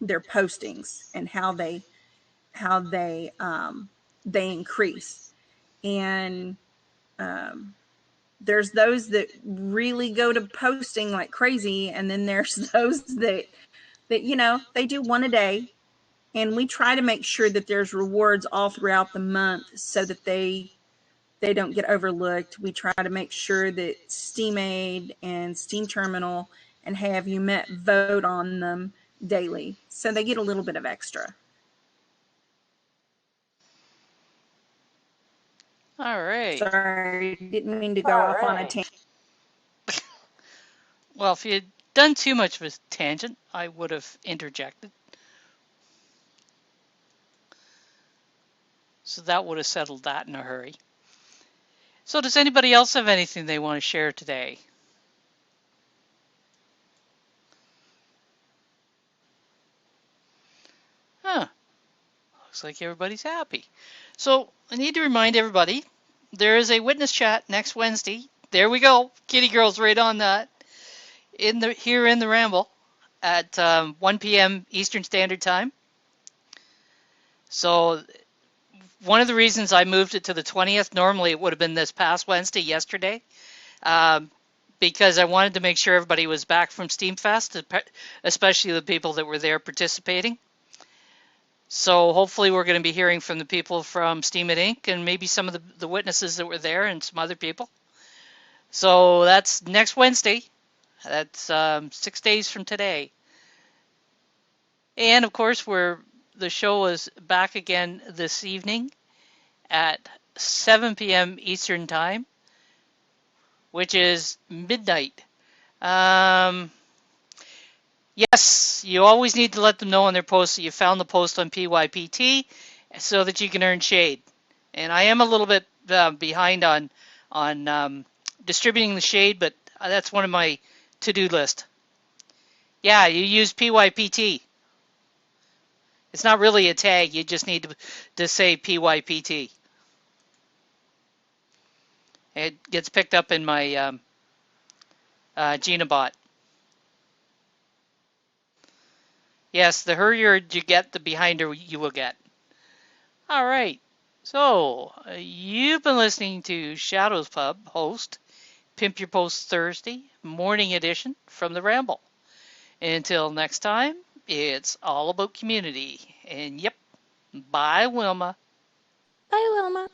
postings and how they increase. And there's those that really go to posting like crazy, and then there's those that they do one a day. And we try to make sure that there's rewards all throughout the month so that they don't get overlooked. We try to make sure that SteamAid and Steam Terminal and Have You Met vote on them daily, so they get a little bit of extra. All right. Sorry, didn't mean to go off on a tangent. Well, if you had done too much of a tangent, I would have interjected. So that would have settled that in a hurry. So does anybody else have anything they want to share today? Huh. Looks like everybody's happy. So I need to remind everybody, there is a witness chat next Wednesday. There we go. Kitty Girl's right on that. Here in the Ramble at 1 p.m. Eastern Standard Time. So one of the reasons I moved it to the 20th, normally it would have been this past Wednesday, yesterday, because I wanted to make sure everybody was back from Steamfest, especially the people that were there participating. So hopefully we're going to be hearing from the people from Steam It Inc. and maybe some of the witnesses that were there and some other people. So that's next Wednesday. That's 6 days from today. And of course, the show is back again this evening at 7 p.m. Eastern Time, which is midnight. Yes, you always need to let them know on their post that you found the post on PYPT so that you can earn shade. And I am a little bit behind on distributing the shade, but that's one of my to-do list. Yeah, you use PYPT. It's not really a tag. You just need to say PYPT. It gets picked up in my Genobot. Yes, the hurrier you get, the behinder you will get. All right. So, you've been listening to Shadows Pub, host, Pimp Your Post Thursday, morning edition from the Ramble. Until next time, it's all about community. And yep, bye, Wilma. Bye, Wilma.